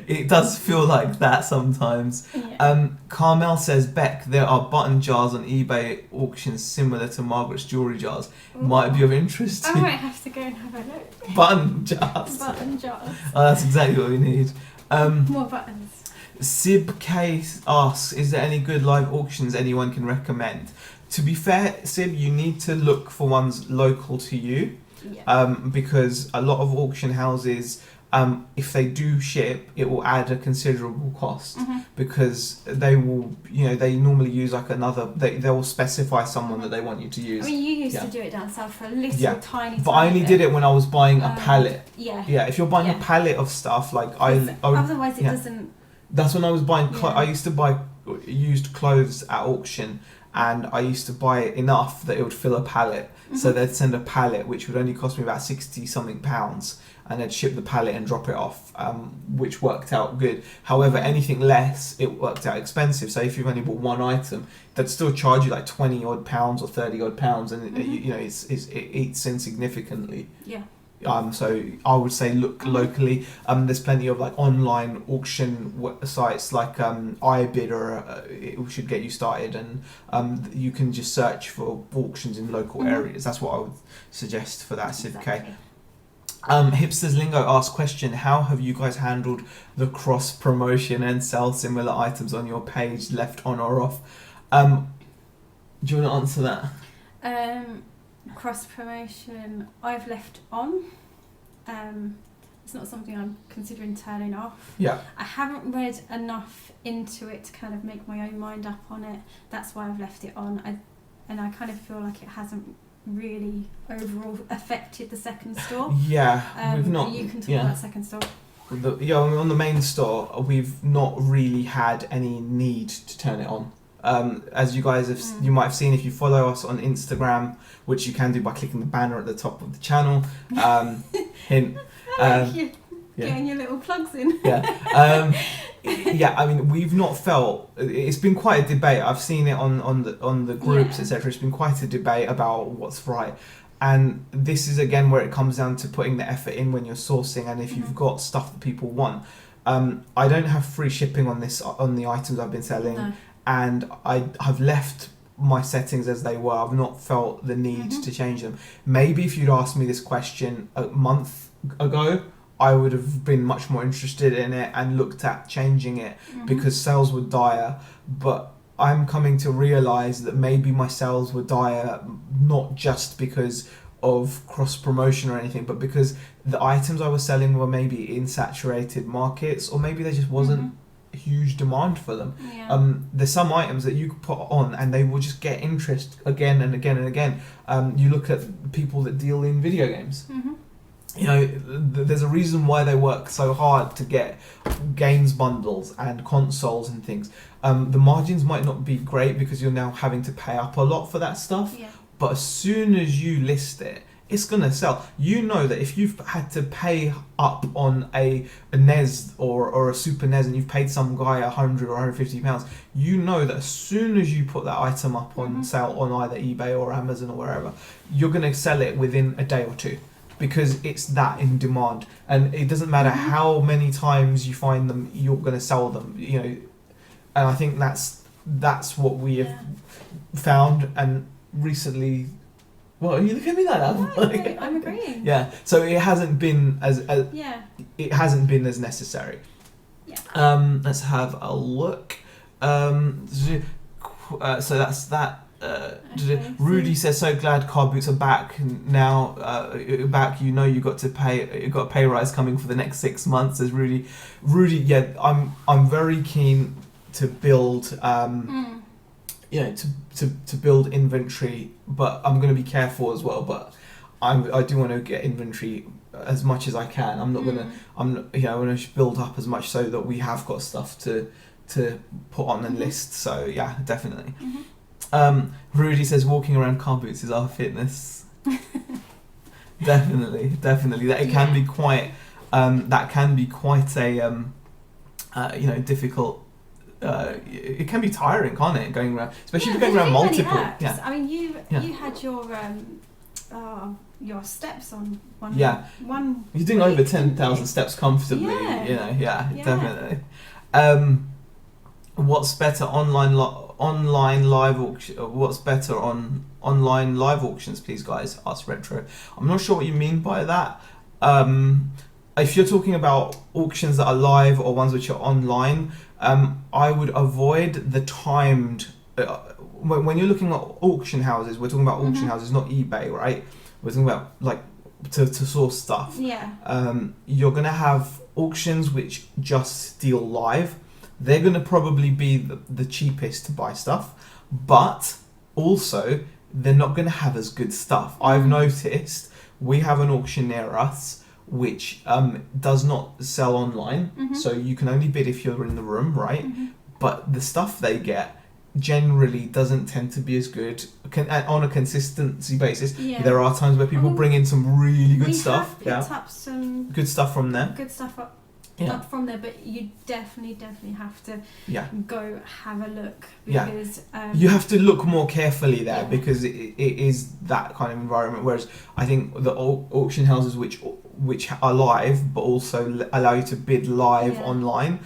It does feel like that sometimes. Yeah. Carmel says, Beck, there are button jars on eBay auctions similar to Margaret's jewellery jars. Ooh. Might be of interest to I you. might have to go and have a look. Button jars. Button jars. Oh, that's exactly what we need. More buttons. Sib K asks, is there any good live auctions anyone can recommend? To be fair, Sib, you need to look for ones local to you. Because a lot of auction houses, if they do ship, it will add a considerable cost because they will, you know, they normally use like they will specify someone that they want you to use. I mean, you used to do it down south for a little tiny. But I only did it when I was buying a pallet. Yeah. If you're buying a pallet of stuff, like otherwise it doesn't. That's when I was buying. I used to buy used clothes at auction, and I used to buy it enough that it would fill a pallet. So they'd send a pallet, which would only cost me about £60-something, and they'd ship the pallet and drop it off, which worked out good. However, anything less, it worked out expensive. So if you've only bought one item, they'd still charge you like £20 odd or £30 odd, and it, you know, it eats in significantly. Yeah. So I would say look locally. There's plenty of like online auction sites like iBidder. It should get you started, and you can just search for auctions in local areas. That's what I would suggest for that. Exactly. Hipsters Lingo asks question: how have you guys handled the cross promotion and sell similar items on your page, left on or off? Do you want to answer that? Cross promotion I've left on. It's not something I'm considering turning off. I haven't read enough into it to kind of make my own mind up on it. That's why I've left it on. I kind of feel like it hasn't really overall affected the second store. We've not. You can talk about second store. On the main store, we've not really had any need to turn it on. As you guys have, you might have seen if you follow us on Instagram, which you can do by clicking the banner at the top of the channel. Hint. Getting your little plugs in. I mean, we've not felt. It's been quite a debate. I've seen it on the groups, etc. It's been quite a debate about what's right. And this is again where it comes down to putting the effort in when you're sourcing, and if you've got stuff that people want. I don't have free shipping on the items I've been selling. No. And I have left my settings as they were. I've not felt the need to change them. Maybe if you'd asked me this question a month ago, I would have been much more interested in it and looked at changing it because sales were dire. But I'm coming to realize that maybe my sales were dire not just because of cross promotion or anything, but because the items I was selling were maybe in saturated markets, or maybe there just wasn't huge demand for them. There's some items that you could put on and they will just get interest again and again and again. You look at people that deal in video games. You know, there's a reason why they work so hard to get games bundles and consoles and things. The margins might not be great because you're now having to pay up a lot for that stuff. But as soon as you list it, it's going to sell. You know that if you've had to pay up on a NES or a Super NES and you've paid some guy £100 or £150, you know that as soon as you put that item up on sale on either eBay or Amazon or wherever, you're going to sell it within a day or two because it's that in demand. And it doesn't matter how many times you find them, you're going to sell them. You know, and I think that's what we have found. And recently, well, you look at me like that. No, I'm agreeing. Yeah, so it hasn't been as it hasn't been as necessary. Let's have a look. So that's that. Rudy says, "So glad car boots are back now. Back, you know, you got a pay rise coming for the next 6 months." Says Rudy. Yeah, I'm very keen to build. You know, to build inventory, but I'm going to be careful as well. But I do want to get inventory as much as I can. I want to build up as much so that we have got stuff to put on the list. So yeah, definitely. Rudy says walking around car boots is our fitness. definitely. That it can be quite. That can be quite a difficult. It can be tiring, can't it? Going around, especially if you're going around multiple. Yeah. I mean, you had your steps on one. Yeah. One. You're doing over 10,000 steps comfortably. Yeah. Definitely. What's better online live auction? What's better on online live auctions, please, guys? Asked Retro. I'm not sure what you mean by that. If you're talking about auctions that are live or ones which are online, I would avoid the timed. When you're looking at auction houses, we're talking about auction houses, not eBay, right? We're talking about like to source stuff. You're gonna have auctions which just deal live. They're gonna probably be the cheapest to buy stuff, but also they're not gonna have as good stuff. I've noticed we have an auction near us which does not sell online, so you can only bid if you're in the room, right? But the stuff they get generally doesn't tend to be as good on a consistency basis. There are times where people bring in some really good stuff. We have picked up some good stuff from them. Good stuff up from there, but you definitely have to go have a look because you have to look more carefully there because it is that kind of environment. Whereas I think the auction houses which are live but also allow you to bid live online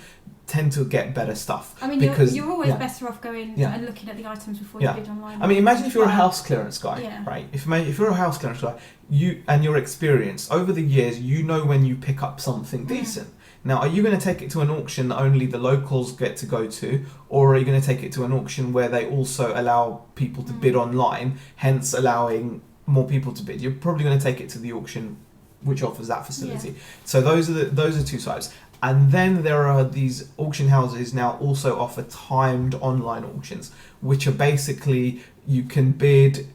tend to get better stuff. I mean, because you're always better off going and looking at the items before you bid online. I mean, imagine if you're a house clearance guy, right? If you're a house clearance guy, you're experienced over the years, you know when you pick up something decent. Now, are you going to take it to an auction that only the locals get to go to, or are you going to take it to an auction where they also allow people to bid online, hence allowing more people to bid? You're probably going to take it to the auction which offers that facility. So those are two sides. And then there are these auction houses now also offer timed online auctions, which are basically you can bid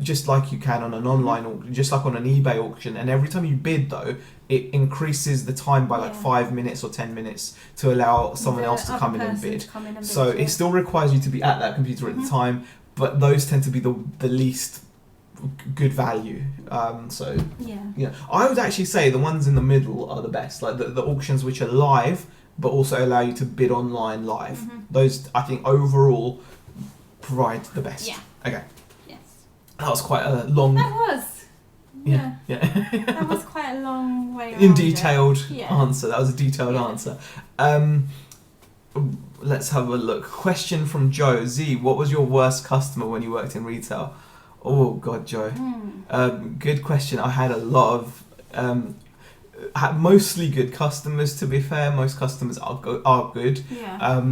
just like you can on an online auction, just like on an eBay auction. And every time you bid, though, it increases the time by like 5 minutes or 10 minutes to allow someone else to come in and bid. So it still requires you to be at that computer at the time, but those tend to be the least good value. I would actually say the ones in the middle are the best, like the auctions which are live but also allow you to bid online live. Those, I think, overall provide the best. Okay. That was quite a long... That was. Yeah. That was quite a long way around. In detailed answer. That was a detailed answer. Let's have a look. Question from Joe. Z, what was your worst customer when you worked in retail? Oh, God, Joe. Good question. I had a lot of... mostly good customers. To be fair, most customers are good. Yeah.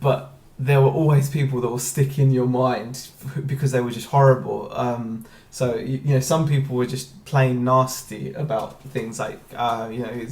But there were always people that will stick in your mind because they were just horrible. So some people were just plain nasty about things like I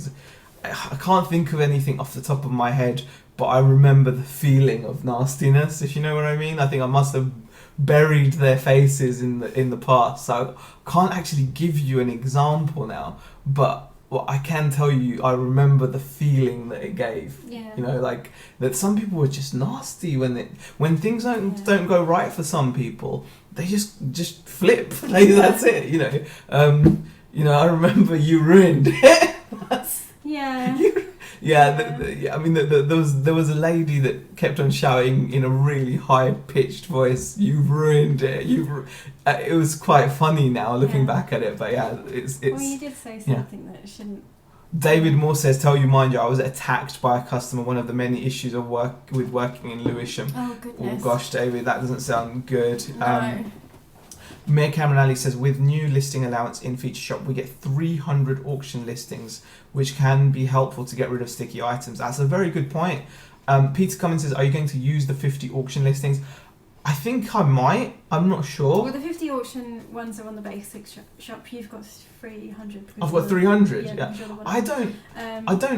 can't think of anything off the top of my head, but I remember the feeling of nastiness, if you know what I mean. I think I must have buried their faces in the past, so I can't actually give you an example now, but what I can tell you, I remember the feeling that it gave. Yeah. Like that some people were just nasty when things don't go right for some people, they just flip. Like that's it. I remember you ruined it. Yeah. I mean, there was a lady that kept on shouting in a really high pitched voice, "You've ruined it." It was quite funny now looking back at it, but it's. Well, you did say something that shouldn't. David Moore says, "Tell you, mind you, I was attacked by a customer. One of the many issues of working in Lewisham." Oh goodness. Oh gosh, David, that doesn't sound good. No. Mayor Cameron Ali says, with new listing allowance in Feature Shop, we get 300 auction listings, which can be helpful to get rid of sticky items. That's a very good point. Peter Cummins says, are you going to use the 50 auction listings? I think I might. I'm not sure. Well, the 50 auction ones are on the basic shop. You've got 300. I've got 300. Yeah. I don't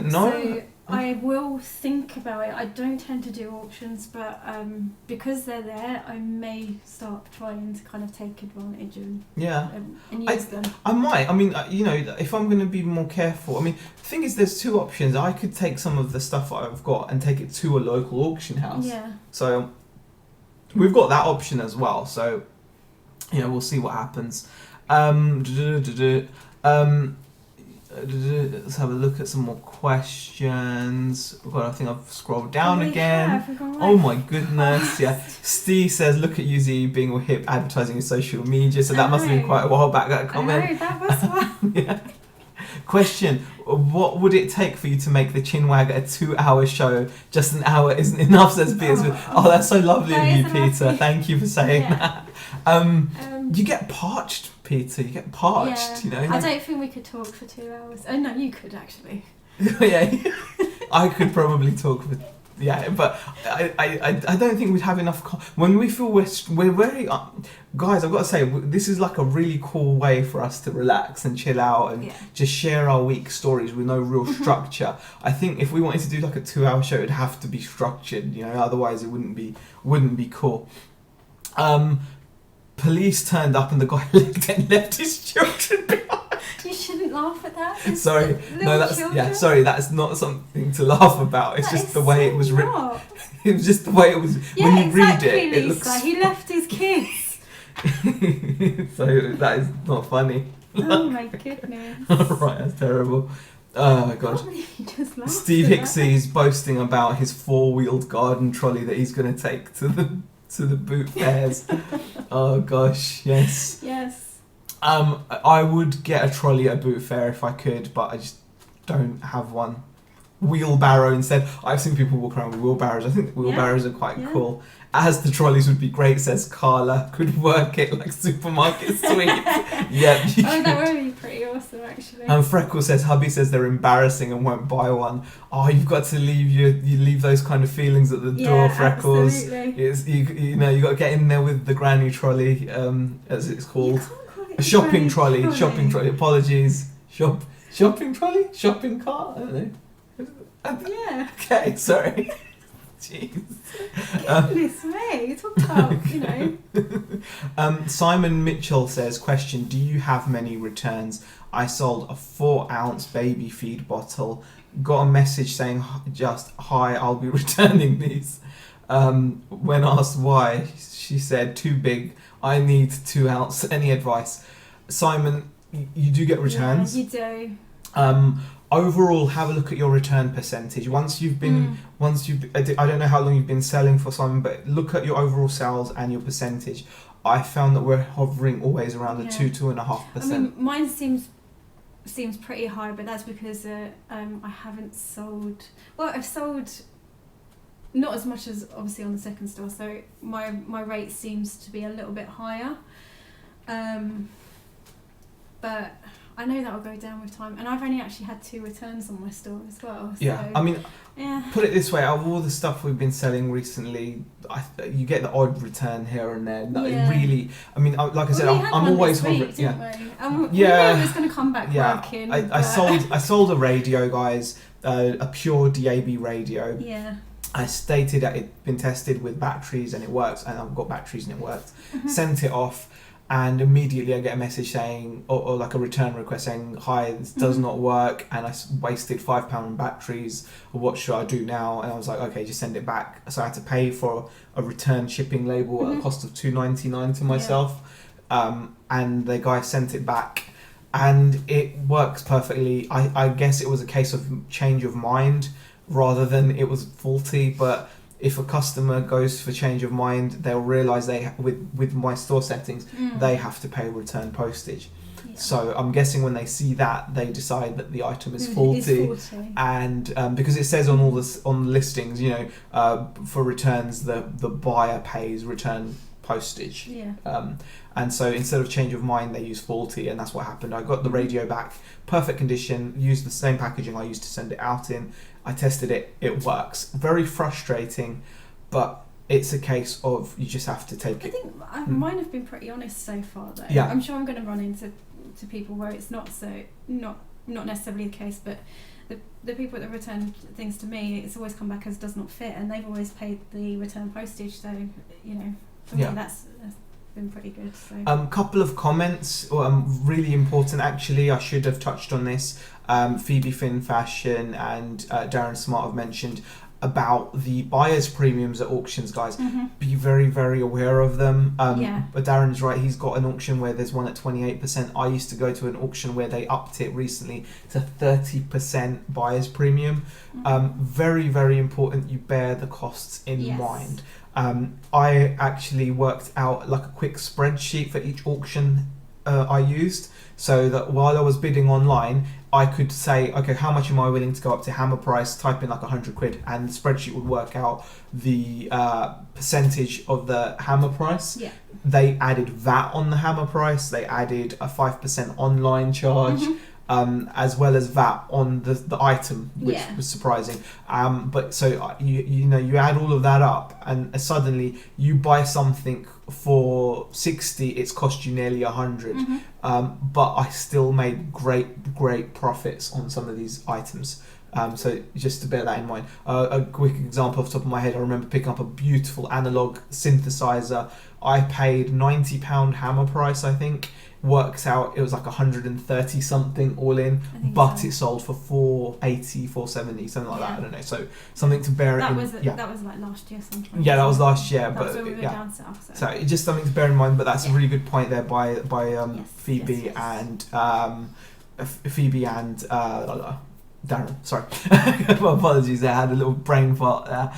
know. So I will think about it. I don't tend to do auctions, but because they're there, I may start trying to kind of take advantage and use them. I might. I mean, if I'm going to be more careful. I mean, the thing is, there's two options. I could take some of the stuff I've got and take it to a local auction house. Yeah. So we've got that option as well. So we'll see what happens. Let's have a look at some more questions. I think I've scrolled down again. Oh my goodness, yeah. Steve says, look at you, Z, being all hip, advertising in social media. So that must have been quite a while back, that comment. I know, that was one. Yeah. Question, what would it take for you to make the Chinwag a 2-hour show? Just an hour isn't enough, says Piers. Oh, that's so lovely of you, Peter. Thank you for saying that. You get parched, Peter. You get parched, I don't think we could talk for 2 hours. Oh, no, you could actually. Yeah, I could probably talk for... Yeah, but I don't think we'd have enough... when we feel we're very... guys, I've got to say, this is like a really cool way for us to relax and chill out and just share our week stories with no real structure. I think if we wanted to do like a 2-hour show, it'd have to be structured, otherwise it wouldn't be cool. Police turned up and the guy left his children behind. You shouldn't laugh at that. It's sorry, no, that's not something to laugh about. It's just the way it was written. It was just the way it was. When you read it, Lisa, it looks. He left his kids. So that is not funny. Oh my goodness. Right, that's terrible. Oh my god. Steve Hicksey's boasting about his 4-wheeled garden trolley that he's going to take to the boot fairs. Oh gosh, yes. Yes. I would get a trolley at a boot fair if I could, but I just don't have one. Wheelbarrow instead. I've seen people walk around with wheelbarrows. I think wheelbarrows are quite cool. As the trolleys would be great, says Carla. Could work it like supermarket sweep. Yeah. That would be pretty awesome, actually. And Freckle says, hubby says they're embarrassing and won't buy one. Oh, you've got to leave those kind of feelings at the door, Freckles. Absolutely. It's, you got to get in there with the granny trolley, as it's called. A shopping trolley. Apologies. Shopping trolley? Shopping cart? I don't know. Yeah. Okay, sorry. Jeez. Goodness me, talk about, Simon Mitchell says, question, do you have many returns? I sold a 4-ounce baby feed bottle. Got a message saying, just, hi, I'll be returning these. When asked why, she said, too big. I need 2 ounce. Any advice? Simon, you do get returns. Yeah, you do. Overall, have a look at your return percentage. I don't know how long you've been selling for, Simon, but look at your overall sales and your percentage. I found that we're hovering always around the 2.5%. I mean, mine seems pretty high, but that's because I haven't sold. Well, I've sold not as much as obviously on the second store, so my rate seems to be a little bit higher. But I know that will go down with time, and I've only actually had 2 returns on my store as well. So, yeah, I mean, put it this way: out of all the stuff we've been selling recently, you get the odd return here and there. Really, I mean, like I said, I'm always didn't we? We knew it was going to come back working. I sold a radio, guys, a pure DAB radio. Yeah. I stated that it'd been tested with batteries and it works, and I've got batteries and it worked. Sent it off. And immediately I get a message saying, or like a return request saying, hi, this does not work, and I wasted £5 on batteries, what should I do now? And I was like, okay, just send it back. So I had to pay for a return shipping label at a cost of £2.99 to myself. And the guy sent it back, and it works perfectly. I guess it was a case of change of mind rather than it was faulty, but if a customer goes for change of mind, they'll realise with my store settings, they have to pay return postage. Yeah. So I'm guessing when they see that, they decide that the item is faulty. And because it says on all on the listings, for returns, the buyer pays return postage. Yeah. And so instead of change of mind, they use faulty, and that's what happened. I got the radio back, perfect condition, used the same packaging I used to send it out in. I tested it, it works. Very frustrating, but it's a case of you just have to take it. I think mine have been pretty honest so far, though. Yeah. I'm sure I'm going to run into people where it's not necessarily the case, but the people that return things to me, it's always come back as does not fit, and they've always paid the return postage. So for me that's been pretty good. So. Couple of comments, really important actually. I should have touched on this. Phoebe Finn Fashion and Darren Smart have mentioned about the buyer's premiums at auctions, guys. Be very, very aware of them. But Darren's right, he's got an auction where there's one at 28%. I used to go to an auction where they upped it recently to 30% buyer's premium. Very, very important you bear the costs in mind. I actually worked out like a quick spreadsheet for each auction I used, so that while I was bidding online, I could say, okay, how much am I willing to go up to hammer price, type in like 100 quid, and the spreadsheet would work out the percentage of the hammer price. Yeah. They added VAT on the hammer price, they added a 5% online charge, as well as VAT on the item, which was surprising. But so you add all of that up, and suddenly you buy something for 60, it's cost you nearly 100. But I still made great profits on some of these items. So just to bear that in mind. A quick example off the top of my head, I remember picking up a beautiful analog synthesizer. I paid £90 hammer price, I think. Works out, it was like 130 something all in, but it sold for 480, 470, something like that. I don't know. So something to bear in mind. That was like last year sometime. Yeah, that was last year, but we were down south. So it's just something to bear in mind. But that's a really good point there by Phoebe and Darren. Sorry, apologies. I had a little brain fart there.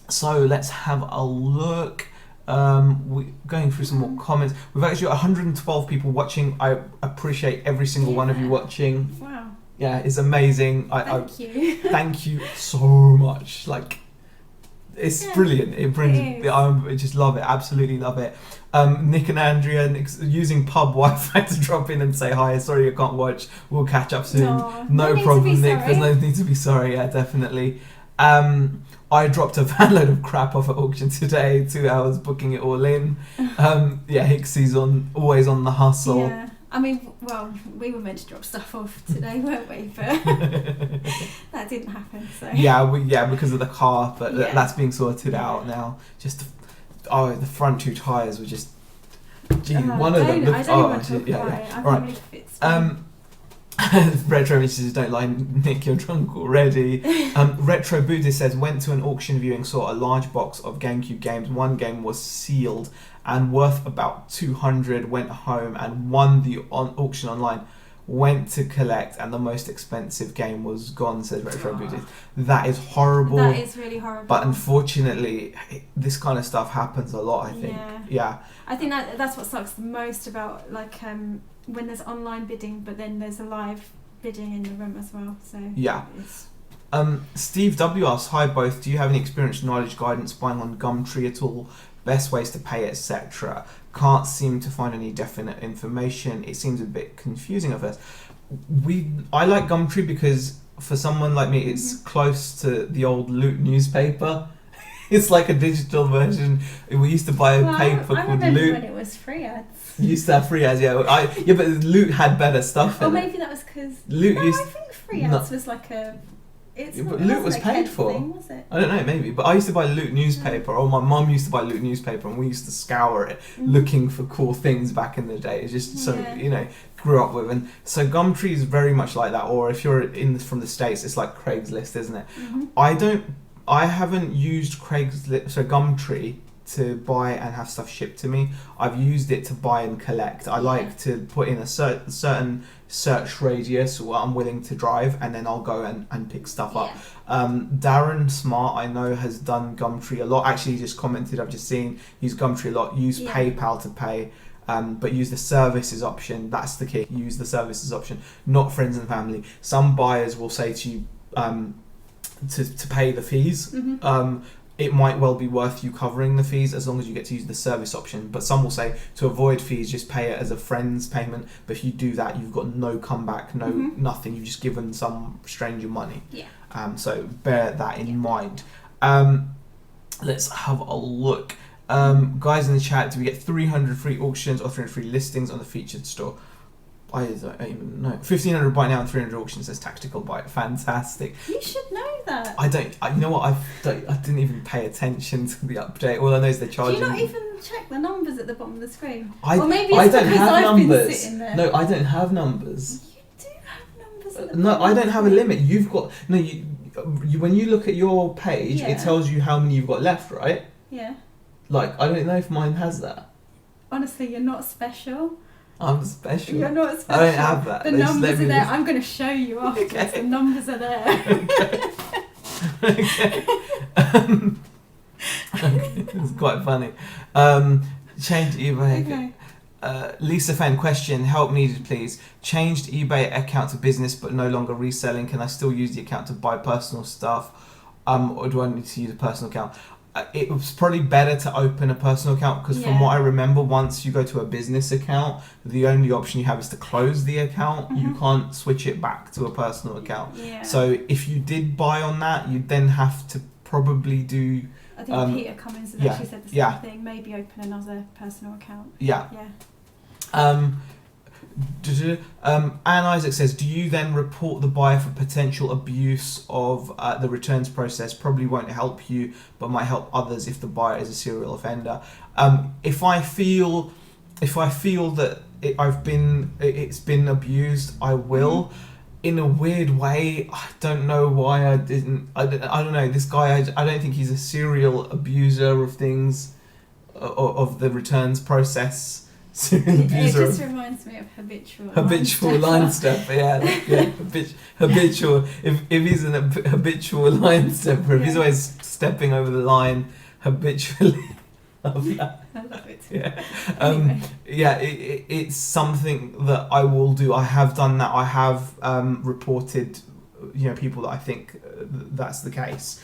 So let's have a look. We're going through some more comments. We've actually got 112 people watching. I appreciate every single one of you watching. Wow. Yeah, it's amazing. Thank you. Thank you so much. Like, it's brilliant. It brings. I just love it. Absolutely love it. Nick and Andrea using pub Wi-Fi to drop in and say hi. Sorry, I can't watch. We'll catch up soon. No problem, Nick. There's no need to be sorry. Yeah, definitely. I dropped a van load of crap off at auction today, 2 hours booking it all in. Hicksy's always on the hustle. Yeah, I mean, well, we were meant to drop stuff off today, weren't we? But that didn't happen. So because of the car, but that's being sorted out now. Just the front 2 tyres were just. One of them. I don't want to talk about it. I can't believe it's. Retro messages don't lie, Nick, you're drunk already. Retro Buddhist says, went to an auction viewing, saw a large box of GameCube games. One game was sealed and worth about 200, went home and won the auction online. Went to collect and the most expensive game was gone, says Retro Buddhist. That is horrible. That is really horrible. But unfortunately, this kind of stuff happens a lot, I think. Yeah. I think that's what sucks the most about when there's online bidding, but then there's a live bidding in the room as well. So Steve W asks, hi both, do you have any experience, knowledge, guidance buying on Gumtree at all? Best ways to pay, etc. Can't seem to find any definite information. It seems a bit confusing at first. I like Gumtree because for someone like me, it's close to the old Loot newspaper. It's like a digital version. We used to buy a paper called Loot. When it was free ads. You used to have free ads, yeah. But Loot had better stuff. Or maybe that was because Loot I think free ads was like a. But Loot was paid for. Thing, was it? I don't know, maybe. But I used to buy Loot newspaper, or my mum used to buy Loot newspaper, and we used to scour it looking for cool things back in the day. It's just so grew up with, and so Gumtree is very much like that. Or if you're from the States, it's like Craigslist, isn't it? I haven't used Gumtree to buy and have stuff shipped to me. I've used it to buy and collect. I like to put in a certain search radius what I'm willing to drive, and then I'll go and pick stuff up. Darren Smart, I know, has done Gumtree a lot. Actually, he just commented, I've just seen, use Gumtree a lot. Use PayPal to pay, but use the services option. That's the key. Use the services option, not friends and family. Some buyers will say to you to pay the fees. It might well be worth you covering the fees as long as you get to use the service option. But some will say to avoid fees, just pay it as a friend's payment. But if you do that, you've got no comeback, nothing. You've just given some stranger money. So bear that in mind. Let's have a look. Guys in the chat, do we get 300 free auctions or 300 free listings on the featured store? I don't even know. 1,500 buy now and 300 auctions says tactical buy. Fantastic. You should know that. You know what? I didn't even pay attention to the update. All I know is they're charging. Do you not even check the numbers at the bottom of the screen? Or maybe it's because I've been sitting there. No, I don't have numbers. You do have numbers at the No, I don't have a limit. You've got... No, you when you look at your page, it tells you how many you've got left, right? Yeah. Like, I don't know if mine has that. Honestly, you're not special. I'm special. You're not special. I don't have that. The numbers are there. I'm going to show you afterwards. Okay. The numbers are there. Okay. It's quite funny. Change eBay. Okay. Lisa Fenn, question, help needed please. Changed eBay account to business but no longer reselling. Can I still use the account to buy personal stuff? Or do I need to use a personal account? It was probably better to open a personal account because from what I remember, once you go to a business account, the only option you have is to close the account. You can't switch it back to a personal account. So if you did buy on that, you'd then have to probably do... I think Peter Cummins has actually said the same thing. Maybe open another personal account. Anne Isaac says, do you then report the buyer for potential abuse of the returns process? Probably won't help you, but might help others if the buyer is a serial offender. If I feel that it's been abused, I will. In a weird way, I don't know why I didn't. I don't know. This guy, I don't think he's a serial abuser of things, of the returns process. It just reminds me of habitual line stepper. Habitual. If he's an habitual line stepper, if he's always stepping over the line habitually. Love that. I love it. It's something that I will do. I have done that. I have reported, people that I think that's the case.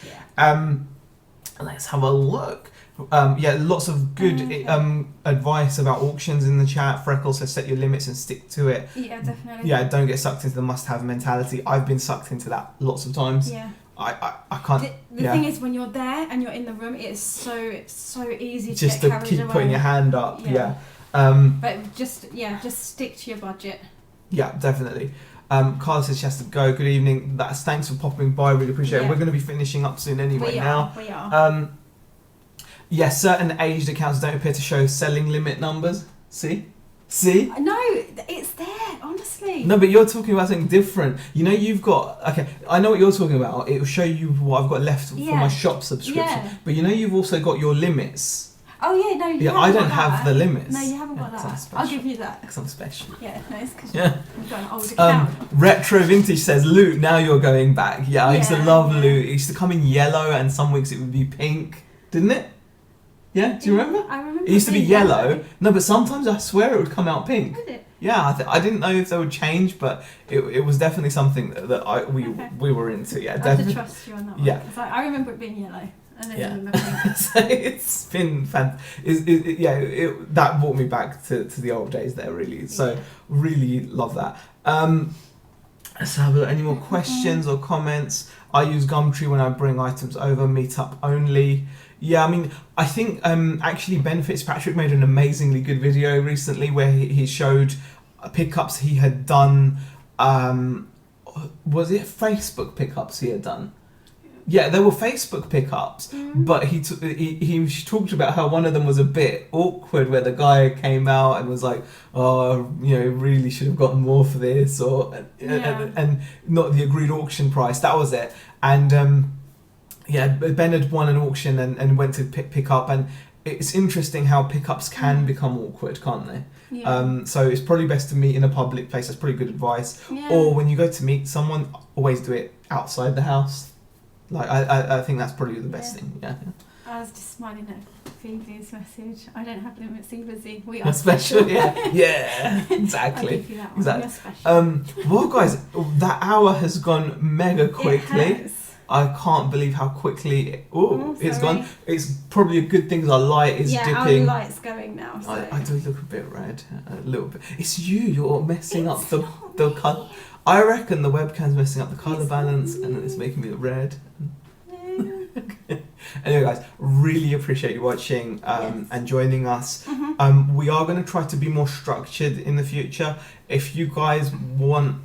Let's have a look. Lots of good advice about auctions in the chat. Freckles says set your limits and stick to it. Yeah, definitely. Yeah, don't get sucked into the must-have mentality. I've been sucked into that lots of times. Yeah. I can't. The thing is, when you're there and you're in the room, it's so easy to just get to carried keep away. putting your hand up. But just stick to your budget. Yeah, definitely. Carla says she has to go. Good evening. Thanks for popping by. Really appreciate it. We're going to be finishing up soon anyway. We are. Certain aged accounts don't appear to show selling limit numbers. See? No, it's there, honestly. No, but you're talking about something different. You've got... Okay, I know what you're talking about. It will show you what I've got left for my shop subscription. Yeah. But you've also got your limits. Oh, yeah, no, you I don't have the limits. No, you haven't got that. I'll give you that. Because I'm special. Yeah, no, it's because you've got an old account. Retro Vintage says, Loot, now you're going back. Yeah, I used to love Loot. It used to come in yellow and some weeks it would be pink. Didn't it? Yeah, do you remember? I remember. It used to be yellow. No, but sometimes I swear it would come out pink. Would it? Yeah, I didn't know if they would change, but it was definitely something that we were into. Yeah, I have to trust you on that one. Yeah. I remember it being yellow. And then So it's been that brought me back to the old days there, really. So really love that. Let's have a look. Any more questions or comments? I use Gumtree when I bring items over, meetup only. Yeah, I mean, I think actually Ben Fitzpatrick made an amazingly good video recently where he showed pickups he had done. Was it Facebook pickups he had done? Yeah, there were Facebook pickups, but he talked about how one of them was a bit awkward, where the guy came out and was like, "Oh, really should have gotten more for this," and not the agreed auction price. That was it. And Ben had won an auction and went to pick up, and it's interesting how pickups can become awkward, can't they? Yeah. So it's probably best to meet in a public place. That's pretty good advice. Yeah. Or when you go to meet someone, always do it outside the house. Like I think that's probably the best thing. Yeah. I was just smiling at Phoebe's message. I don't have limits either, Z. We are special. Yeah, exactly. I'll give you that one. Exactly. You're special. Well, guys, that hour has gone mega quickly. It has. I can't believe how quickly it's gone. It's probably a good thing our light is dipping. Yeah, our light's going now. So. I do look a bit red, a little bit. It's you. You're messing up the colour. I reckon the webcam's messing up the colour balance and it's making me look red. Anyway, guys, really appreciate you watching and joining us. We are going to try to be more structured in the future. If you guys want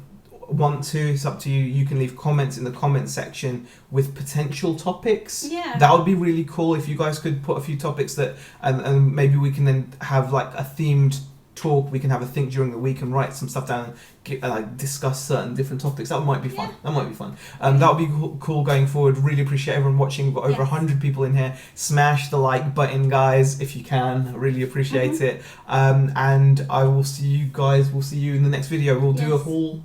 to, it's up to you. You can leave comments in the comment section with potential topics. Yeah, that would be really cool if you guys could put a few topics that and maybe we can then have like a themed talk. We can have a think during the week and write some stuff down and discuss certain different topics. That might be fun. That might be fun. That would be cool going forward. Really appreciate everyone watching. We've got over 100 people in here. Smash the like button, guys, if you can. I really appreciate it. And I will see you guys. We'll see you in the next video. We'll do a haul.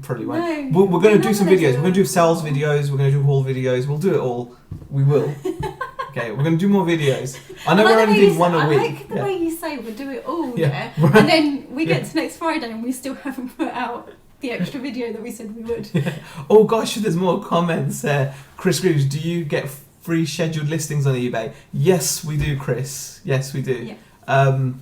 Probably won't. No, we're going to do some videos. We're going to do sales videos. We're going to do haul videos. We'll do it all. We will. Okay, we're going to do more videos. I know we're only doing one a week. I like the way you say we'll do it all, right. And then we get to next Friday and we still haven't put out the extra video that we said we would. Oh gosh, there's more comments there. Chris Greaves, do you get free scheduled listings on eBay? Yes, we do, Chris. Yes, we do. Yeah.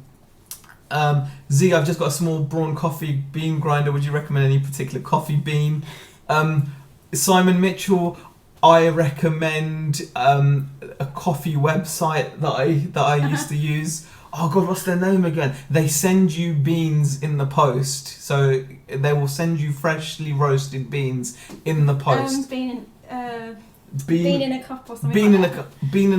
Z, I've just got a small Braun coffee bean grinder. Would you recommend any particular coffee bean? Simon Mitchell, I recommend a coffee website that I used to use. Oh God, what's their name again? They send you beans in the post, so they will send you freshly roasted beans in the post. Bean in a cup or something. Bean in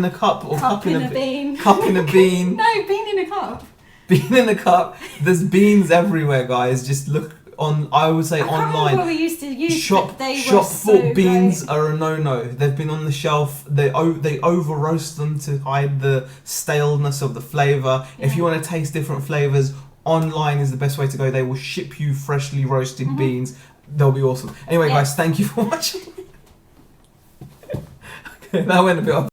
a cup or cup in a bean. Cup in a bean. No, bean in a cup. Bean in a cup. There's beans everywhere, guys. Just look on. I would say online. What we used to use. Shop for beans are a no-no. They've been on the shelf. They over roast them to hide the staleness of the flavour. Yeah. If you want to taste different flavours, online is the best way to go. They will ship you freshly roasted beans. They'll be awesome. Anyway, guys, thank you for watching. Okay, that went a bit off.